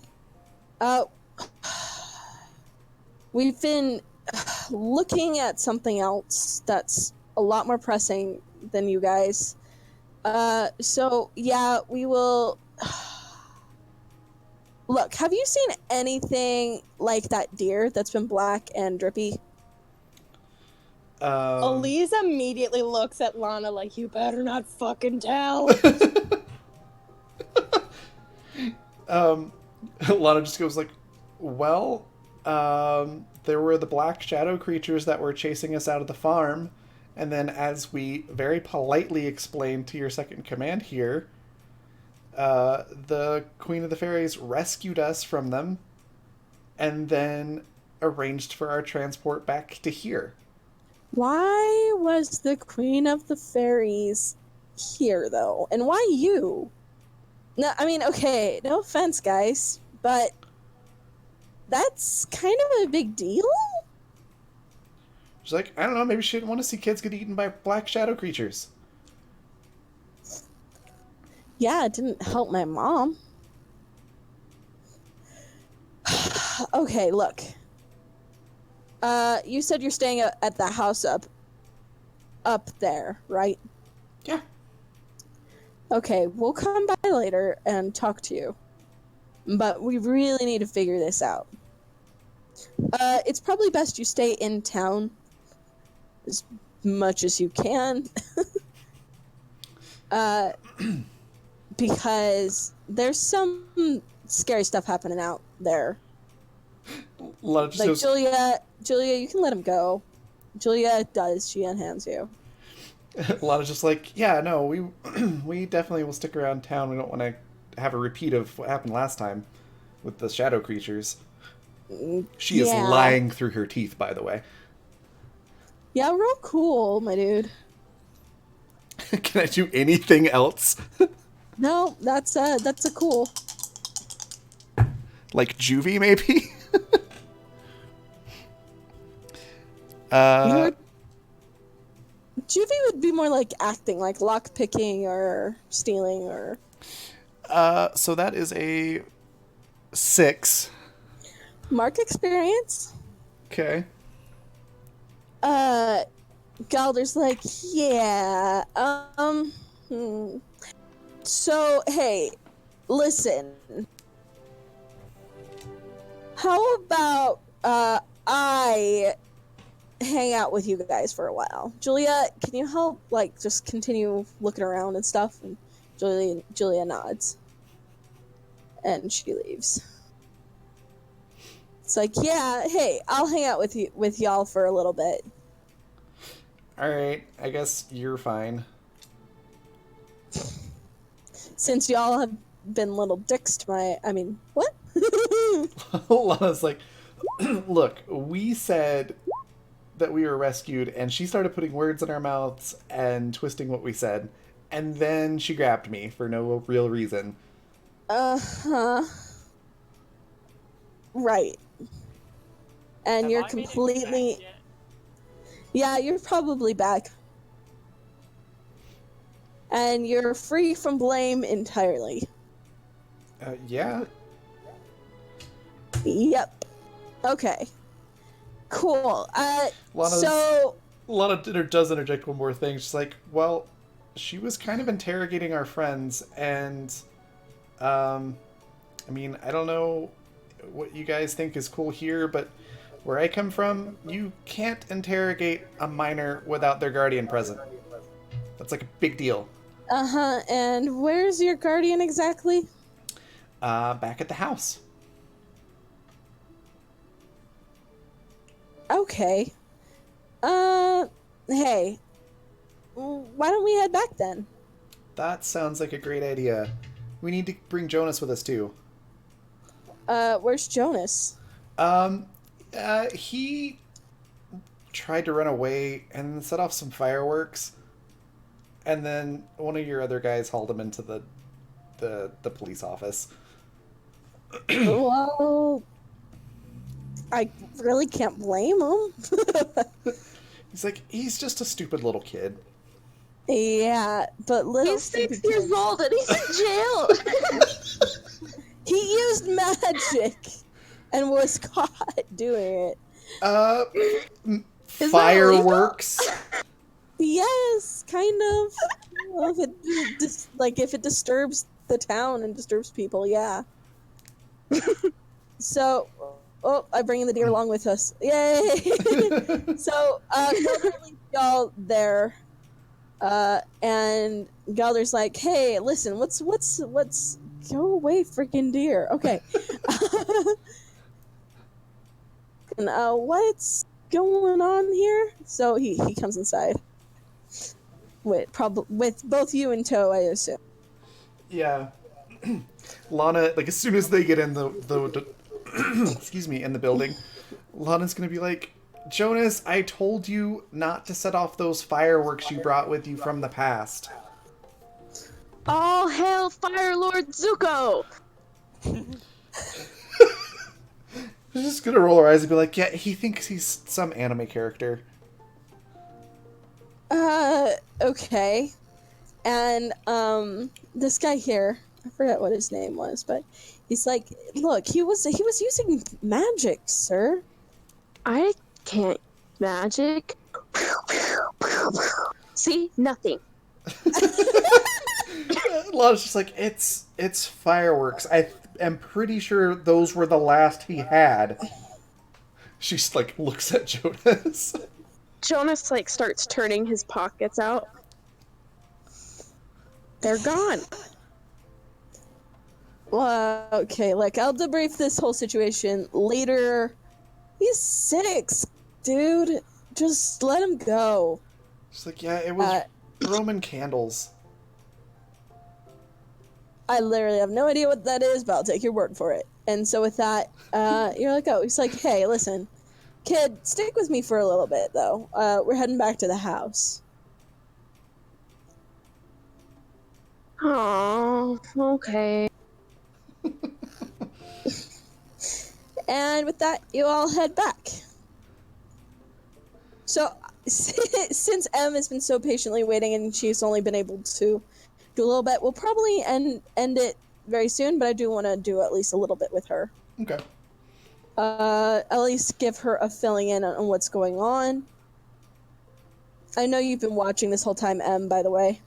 We've been looking at something else that's a lot more pressing than you guys. So, yeah, we will... Look, have you seen anything like that deer that's been black and drippy? Elise immediately looks at Lana like, you better not fucking tell. Lana just goes like, well, there were the black shadow creatures that were chasing us out of the farm, and then as we very politely explained to your second in command here, the Queen of the Fairies rescued us from them, and then arranged for our transport back to here. Why was the Queen of the Fairies here, though? And why you? No, I mean, okay, no offense, guys, but that's kind of a big deal? She's like, I don't know, maybe she didn't want to see kids get eaten by black shadow creatures. Yeah, it didn't help my mom. Okay, look. You said you're staying at the house up there, right? Yeah. Okay, we'll come by later and talk to you. But we really need to figure this out. It's probably best you stay in town as much as you can. Because there's some scary stuff happening out there. Like, Julia, you can let him go. Julia does. She unhands you. Lana's just like, yeah, no, we definitely will stick around town. We don't want to have a repeat of what happened last time with the shadow creatures. She is lying through her teeth, by the way. Yeah, real cool, my dude. Can I do anything else? No, that's a cool. Like juvie, maybe? Your Juvie would be more like acting, like lock picking or stealing or. So that is a 6. Mark experience. Okay. Galder's like, yeah, So, hey, listen. How about, I hang out with you guys for a while? Julia, can you help, like, just continue looking around and stuff? And Julia nods. And she leaves. It's like, yeah, hey, I'll hang out with y'all for a little bit. Alright, I guess you're fine. Since y'all have been little dicks to what? Lana's like, look, we said that we were rescued, and she started putting words in our mouths and twisting what we said, and then she grabbed me for no real reason. Uh-huh. Right. And Have you're I made it back completely... yet? Yeah, you're probably back. And you're free from blame entirely. Yeah. Yep. Okay. Cool. Lana does interject one more thing. She's like, well, she was kind of interrogating our friends, and, I mean, I don't know what you guys think is cool here, but where I come from, you can't interrogate a minor without their guardian present. That's like a big deal. Uh-huh, and where's your guardian exactly? Back at the house. Okay. Hey. Why don't we head back then? That sounds like a great idea. We need to bring Jonas with us, too. Where's Jonas? He tried to run away and set off some fireworks, and then one of your other guys hauled him into the police office. Well, I really can't blame him. He's like, he's just a stupid little kid. Yeah, but little... He's 6 years old and he's in jail. He used magic and was caught doing it. Fireworks. Yes, kind of. Well, if it disturbs the town and disturbs people, yeah. So, I'm bringing the deer along with us. Yay! So, Galder leaves y'all there, and Galder's like, "Hey, listen, what's go away, freaking deer." Okay. And what's going on here? So he comes inside with both you in tow, I assume. Yeah. Lana, like, as soon as they get in the excuse me, in the building, Lana's gonna be like, Jonas, I told you not to set off those fireworks you brought with you from the past. All hail Fire Lord Zuko! She's just gonna roll her eyes and be like, yeah, he thinks he's some anime character. Okay. And, this guy here, I forget what his name was, but he's like, look, he was using magic, sir. I can't magic. See? Nothing. Lana's just like, it's fireworks. I am pretty sure those were the last he had. She's like, looks at Jonas. Jonas, like, starts turning his pockets out. They're gone. Well, okay, like, I'll debrief this whole situation later. He's 6, dude. Just let him go. She's like, yeah, it was Roman candles. I literally have no idea what that is, but I'll take your word for it. And so with that, you're like, oh, he's like, hey, listen, Kid, stick with me for a little bit, though. We're heading back to the house. Oh, okay. And with that, you all head back. So, since Em has been so patiently waiting and she's only been able to do a little bit, we'll probably end it very soon, but I do want to do at least a little bit with her. Okay. At least give her a filling in on what's going on. I know you've been watching this whole time, Em, by the way.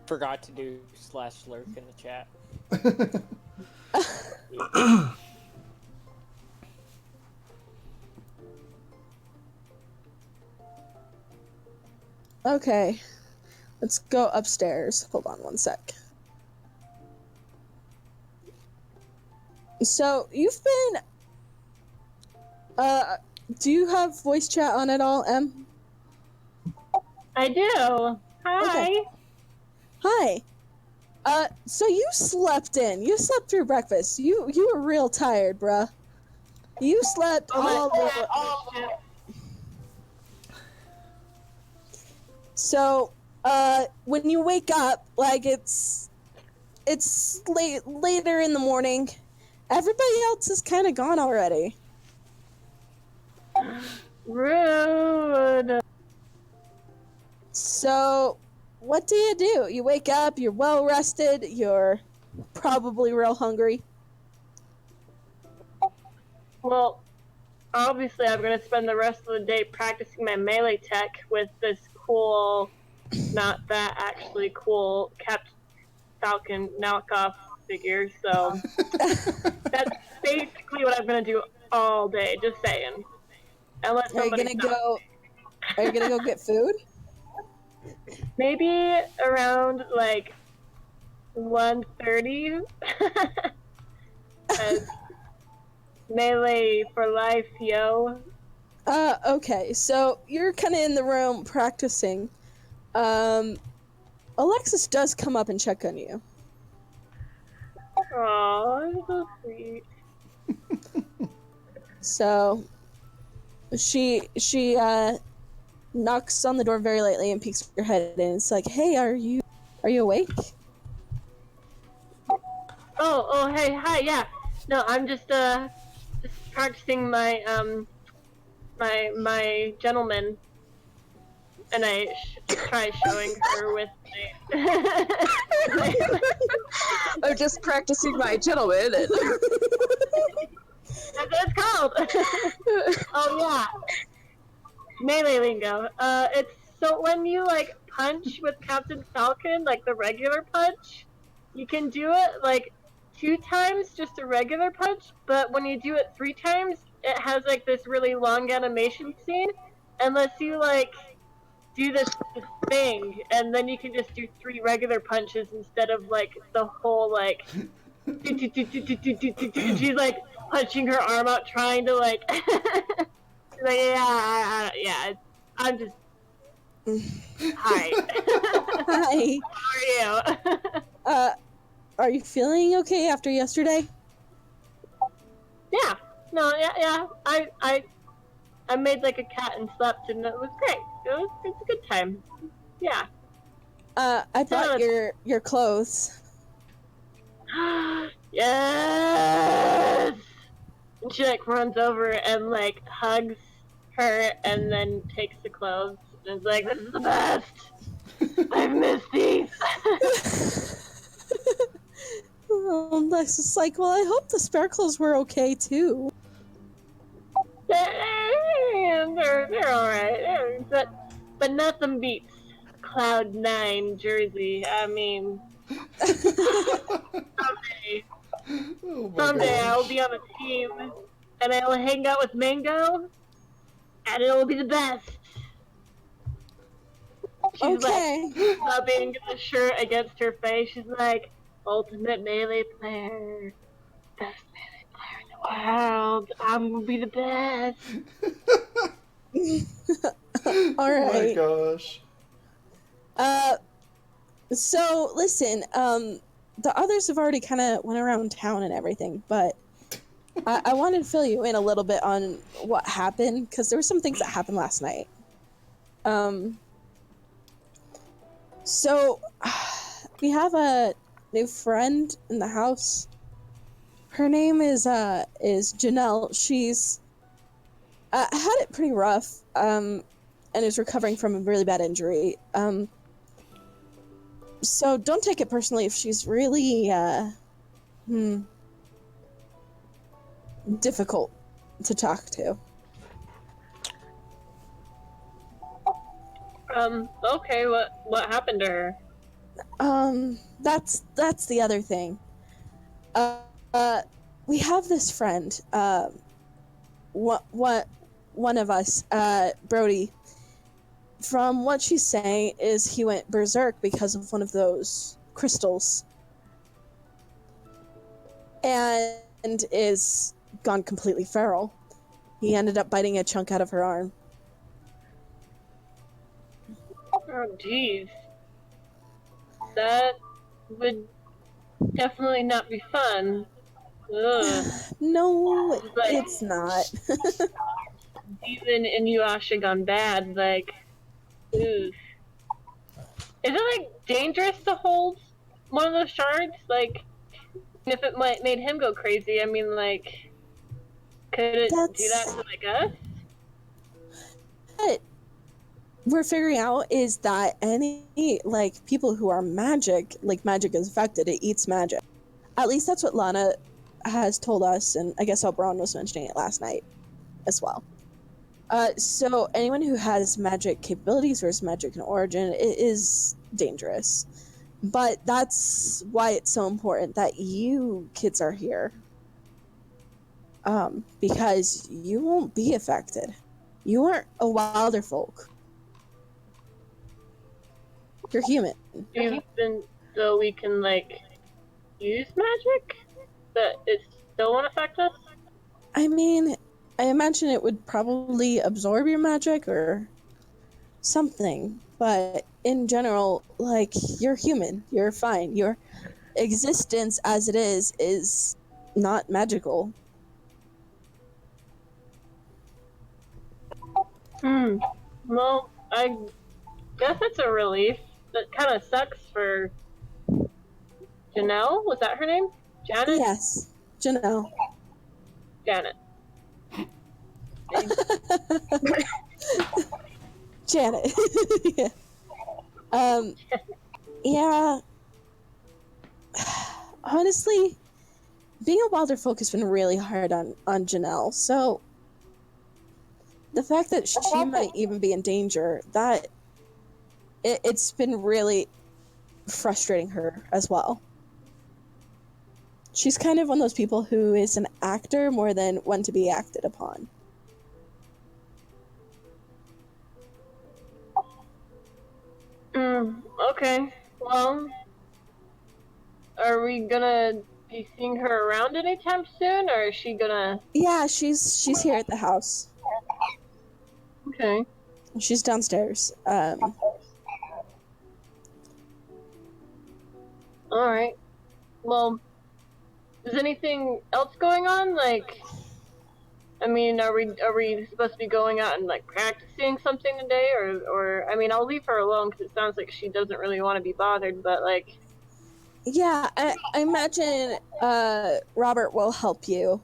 Forgot to do /lurk in the chat. Okay. Let's go upstairs. Hold on one sec. So, you've been... do you have voice chat on at all, Em? I do. Hi. Okay. Hi. So you slept in. You slept through breakfast. You were real tired, bruh. You slept all over. So, when you wake up, like it's later in the morning, everybody else is kind of gone already. Rude. So, what do? You wake up, you're well rested, you're probably real hungry. Well, obviously I'm going to spend the rest of the day practicing my melee tech with this cool, not that actually cool, Captain Falcon knockoff figure, so that's basically what I'm going to do all day, just saying. Unless Are you gonna go get food? Maybe around like 1:30. Melee for life, yo. Okay, so you're kind of in the room practicing. Alexis does come up and check on you. Aww, so sweet. So she knocks on the door very lightly and peeks her head in. It's like, hey, are you awake? Oh, hey, hi, yeah. No, I'm just practicing my my gentleman, and I try showing her with my. I'm just practicing my gentleman. And... That's what it's called. Oh yeah, melee lingo. It's so when you like punch with Captain Falcon, like the regular punch, you can do it like 2 times, just a regular punch. But when you do it 3 times, it has like this really long animation scene. Unless you like do this thing, and then you can just do 3 regular punches instead of like the whole like. She's like punching her arm out, trying to like. Like yeah. I'm just. Hi. Hi. How are you? Are you feeling okay after yesterday? Yeah. No. Yeah. I made like a cat and slept, and it was great. It's a good time. Yeah. I brought your clothes. Yes. And she like runs over and like hugs her, and then takes the clothes and is like, "This is the best. I've missed these." Lex is like, well, I hope the spare clothes were okay too. They're all right, but nothing beats Cloud 9 jersey. I mean, someday I'll be on a team, and I'll hang out with Mango, and it'll be the best. She's okay. like rubbing the shirt against her face. She's like, ultimate melee player, best melee player in the world. I'm gonna be the best. All right. Oh my gosh. So listen, the others have already kind of went around town and everything, but I wanted to fill you in a little bit on what happened, because there were some things that happened last night. So we have a new friend in the house. Her name is Janelle. She's had it pretty rough, and is recovering from a really bad injury. So don't take it personally if she's really difficult to talk to. Okay, what happened to her? That's the other thing. We have this friend, one of us, Brody. From what she's saying is he went berserk because of one of those crystals. And is gone completely feral. He ended up biting a chunk out of her arm. Oh, jeez. That would definitely not be fun. Ugh. No, But it's not. even Inuyasha gone bad, like, oof. Is it, like, dangerous to hold one of those shards? Like, if it made him go crazy, I mean, like, could it do that to, like, us? What we're figuring out is that any, like, people who are magic, like, magic is affected, it eats magic. At least that's what Lana has told us, and I guess Elbron was mentioning it last night as well. So anyone who has magic capabilities or is magic in origin, it is dangerous. But that's why it's so important that you kids are here. Because you won't be affected. You aren't a wilder folk. You're human. Even though we can, like, use magic, but it still won't affect us? I mean, I imagine it would probably absorb your magic or something, but in general, like, you're human. You're fine. Your existence as it is not magical. Well, I guess it's a relief. That kind of sucks for Janelle. Was that her name? Janet? Yes, Janelle. Janet. Janet. Yeah. Yeah. Honestly, being a wilder folk has been really hard on Janelle, so the fact that she might even be in danger, that it's been really frustrating her as well. She's kind of one of those people who is an actor more than one to be acted upon. Okay. Well, are we gonna be seeing her around anytime soon, or is she gonna... Yeah, she's here at the house. Okay. She's downstairs. Alright. Well, is anything else going on? Like, I mean, are we supposed to be going out and, like, practicing something today, or I mean, I'll leave her alone because it sounds like she doesn't really want to be bothered, but, like... Yeah, I imagine Robert will help you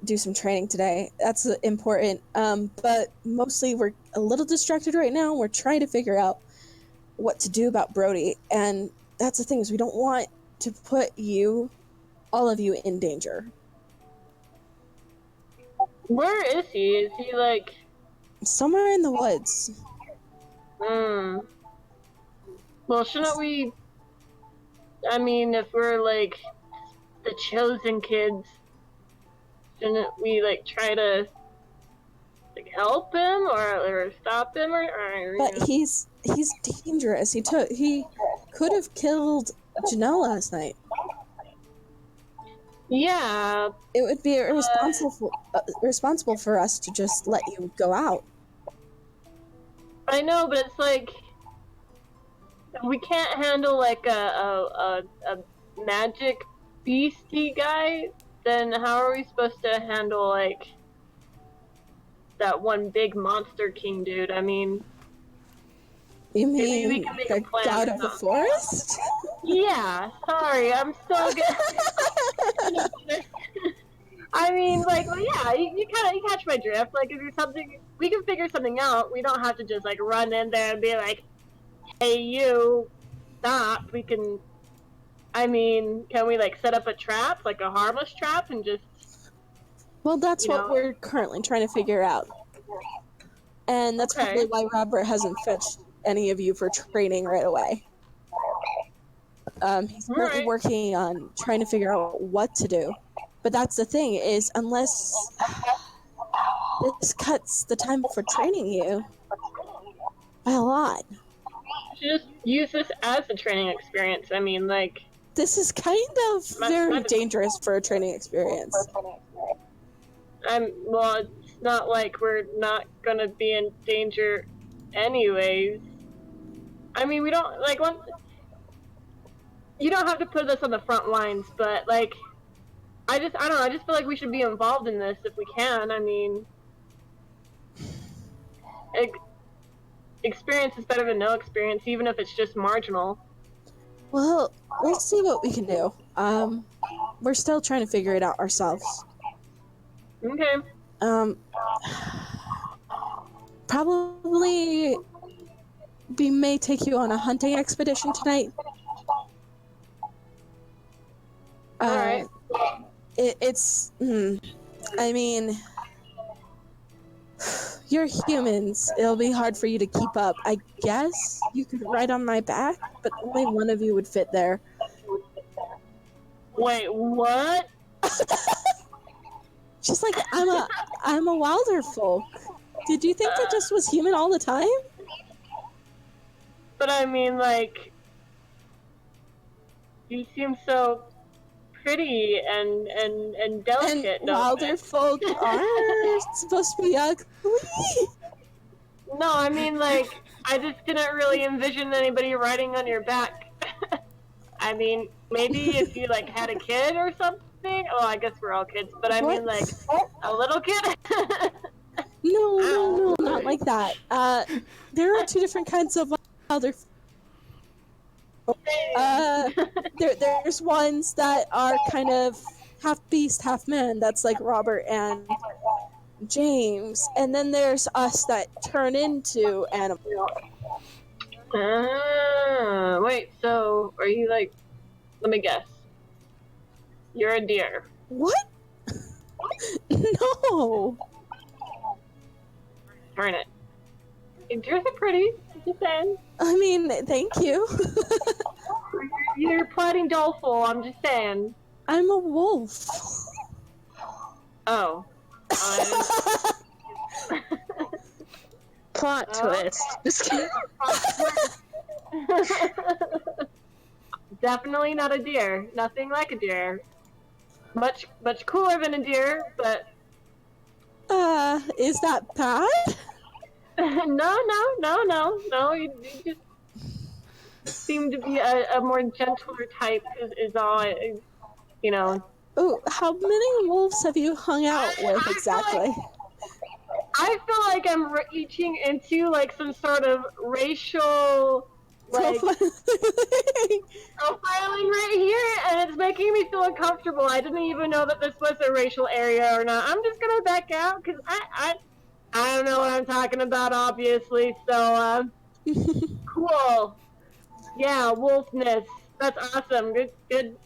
do some training today. That's important. But mostly we're a little distracted right now. We're trying to figure out what to do about Brody, and that's the thing, is we don't want to put all of you in danger. Where is he? Is he, like... Somewhere in the woods. Well, shouldn't we... I mean, if we're, like, the chosen kids, shouldn't we, like, try to, like, help him or stop him or But he's dangerous. He could have killed Janelle last night. Yeah. It would be irresponsible for us to just let you go out. I know, but it's like, we can't handle like a magic beastie guy, then how are we supposed to handle like that one big monster king dude? I mean, You maybe we mean can make the a plan god or of the something. forest? Yeah, sorry, I'm so good. I mean, like, well, yeah, you catch my drift. Like, if there's something, we can figure something out. We don't have to just like run in there and be like, "Hey, you, stop." We can. I mean, can we like set up a trap, like a harmless trap, and just, Well, that's you what know? we're currently trying to figure out. And that's Okay. probably why Robert hasn't fetched any of you for training right away. He's currently Alright. working on trying to figure out what to do. But that's the thing, is unless this cuts the time for training you by a lot. Just use this as a training experience. I mean, like, This is kind of very dangerous for a training experience. well, it's not like we're not gonna be in danger anyways. I mean, we don't, like, you don't have to put this on the front lines, but, like, I don't know, I just feel like we should be involved in this if we can. I mean, experience is better than no experience, even if it's just marginal. Well, we'll see what we can do. We're still trying to figure it out ourselves. Okay. Probably we may take you on a hunting expedition tonight. Alright. I mean, you're humans. It'll be hard for you to keep up. I guess you could ride on my back, but only one of you would fit there. Wait, what? Just like I'm a wilder folk. Did you think I just was human all the time? But I mean, like, you seem so pretty and delicate. And wilder folk are supposed to be ugly. No, I mean, like, I just didn't really envision anybody riding on your back. I mean, maybe if you, like, had a kid or something. Oh, I guess we're all kids, but I mean, like, a little kid? No, not like that. There are two different kinds of wilder folk. There's ones that are kind of half beast, half man. That's like Robert and James. And then there's us that turn into animals. Wait, so are you like, let me guess. You're a deer. What? No. Darn it. Deers are pretty, just saying. I mean, thank you. You're plotting doleful, I'm just saying. I'm a wolf. Oh. Plot twist. Just kidding. Definitely not a deer. Nothing like a deer. Much cooler than a deer, but Is that bad? no. You just seem to be a more gentler type. Is all. You know. Ooh, how many wolves have you hung out with exactly? I feel like I'm reaching into like some sort of racial like profiling right here, and it's making me feel uncomfortable. I didn't even know that this was a racial area or not. I'm just gonna back out because I don't know what I'm talking about, obviously. So cool. Yeah, wolfness. That's awesome. Good. That's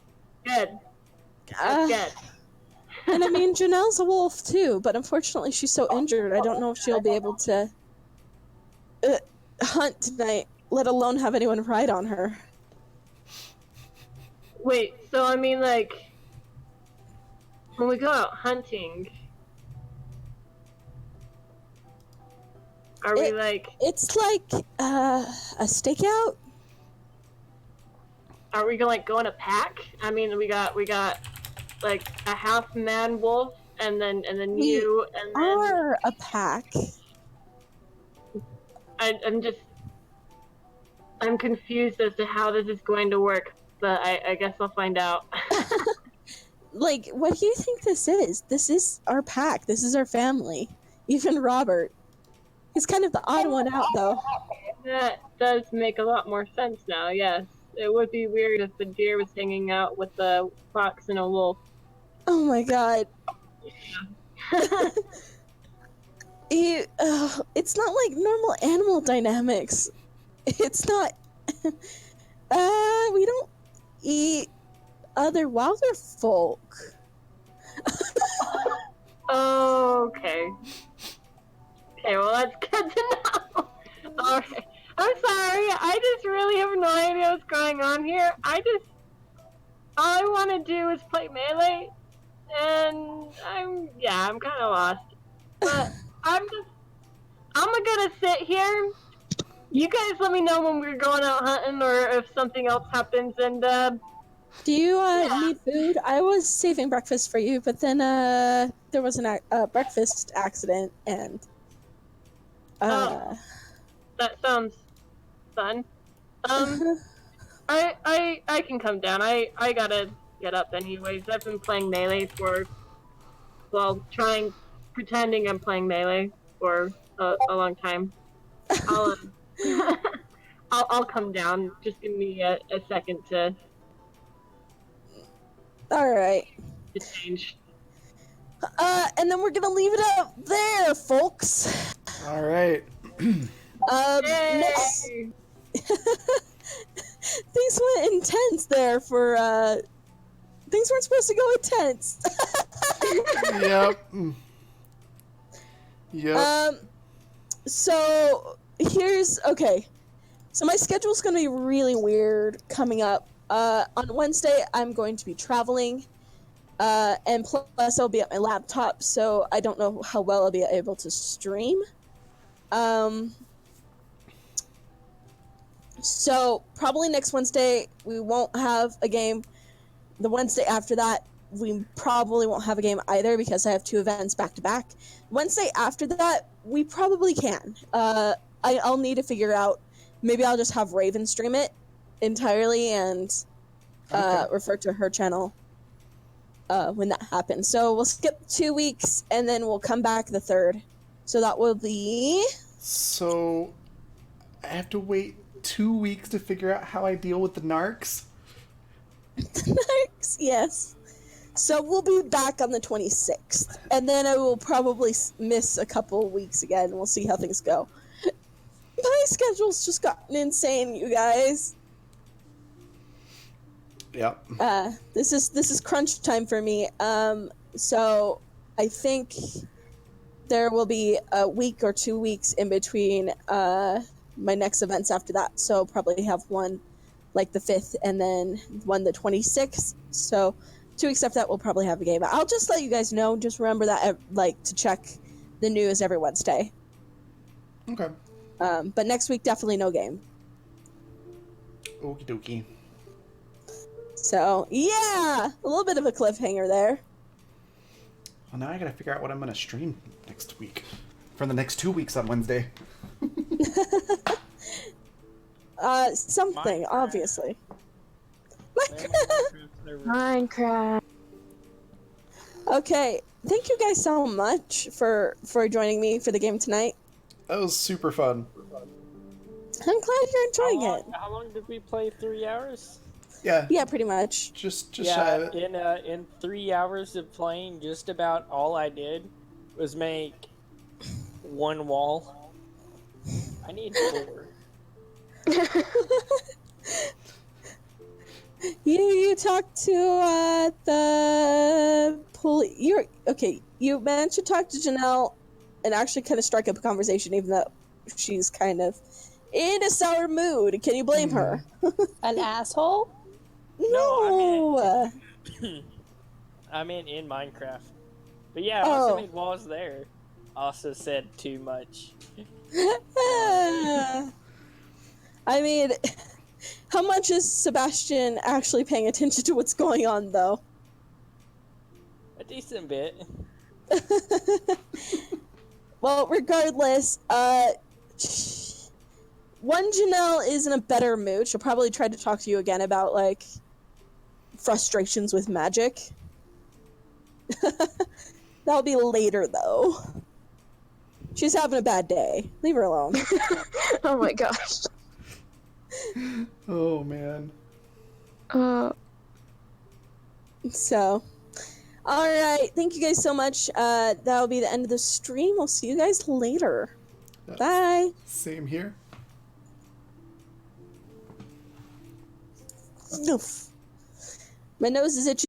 good. And I mean, Janelle's a wolf too, but unfortunately she's so injured, I don't know if she'll be able to hunt tonight, let alone have anyone ride on her. Wait, so I mean, like, when we go out hunting, are we like... It's like, a stakeout? Are we gonna, like, go in a pack? I mean, we got like, a half-man wolf, and then you, and then... We are a pack. I'm just... I'm confused as to how this is going to work, but I guess I'll find out. Like, what do you think this is? This is our pack. This is our family. Even Robert. He's kind of the odd one out, though. That does make a lot more sense now, yes. It would be weird if the deer was hanging out with a fox and a wolf. Oh my god. It's not like normal animal dynamics. It's not. We don't eat other wilder folk. Okay. Okay, well that's good to know. Alright. I'm sorry, I just really have no idea what's going on here. All I want to do is play Melee, and I'm kind of lost. But I'm gonna sit here. You guys let me know when we're going out hunting or if something else happens, and Do you need food? I was saving breakfast for you, but then there was a breakfast accident, and that sounds fun. I can come down. I gotta get up anyways. I've been playing Melee pretending I'm playing Melee for a long time. I'll come down. Just give me a second to alright. change. And then we're gonna leave it up there, folks. All right. Next... Things went intense there for, things weren't supposed to go intense. Yep. Yep. So, okay. So my schedule's gonna be really weird coming up. On Wednesday, I'm going to be traveling, and plus I'll be at my laptop, so I don't know how well I'll be able to stream. So probably next Wednesday we won't have a game. The Wednesday after that we probably won't have a game either because I have 2 events back to back. Wednesday after that we probably can. I'll need to figure out. Maybe I'll just have Raven stream it entirely and refer to her channel when that happens. So we'll skip 2 weeks and then we'll come back the 3rd. So that will be. So I have to wait 2 weeks to figure out how I deal with the narcs. Narcs, yes. So we'll be back on the 26th, and then I will probably miss a couple weeks again. We'll see how things go. My schedule's just gotten insane, you guys. Yep. This is crunch time for me. So I think there will be a week or 2 weeks in between my next events after that. So probably have one like the 5th and then one the 26th. So 2 weeks after that, we'll probably have a game. I'll just let you guys know. Just remember that, to check the news every Wednesday. Okay. But next week, definitely no game. Okie dokie. So, yeah! A little bit of a cliffhanger there. Well, now I gotta figure out what I'm gonna stream next week. For the next 2 weeks on Wednesday. Something, Minecraft. Obviously. Minecraft. Okay, thank you guys so much for joining me for the game tonight. That was super fun. I'm glad you're enjoying it. How long did we play? 3 hours? Yeah. Yeah, pretty much. Just shy Yeah, of it. in 3 hours of playing, just about all I did was make one wall. I need 4. You talked to the police. You managed to talk to Janelle and actually kind of strike up a conversation, even though she's kind of in a sour mood. Can you blame her? An asshole? No. I mean in Minecraft. But yeah, I also made walls there. Also said too much. I mean, how much is Sebastian actually paying attention to what's going on, though? A decent bit. Well, regardless, One Janelle is in a better mood. She'll probably try to talk to you again about, like, frustrations with magic. That'll be later, though. She's having a bad day. Leave her alone. Oh my gosh. Oh, man. So, alright. Thank you guys so much. That'll be the end of the stream. We'll see you guys later. Bye. Same here. Oof. My nose is itchy.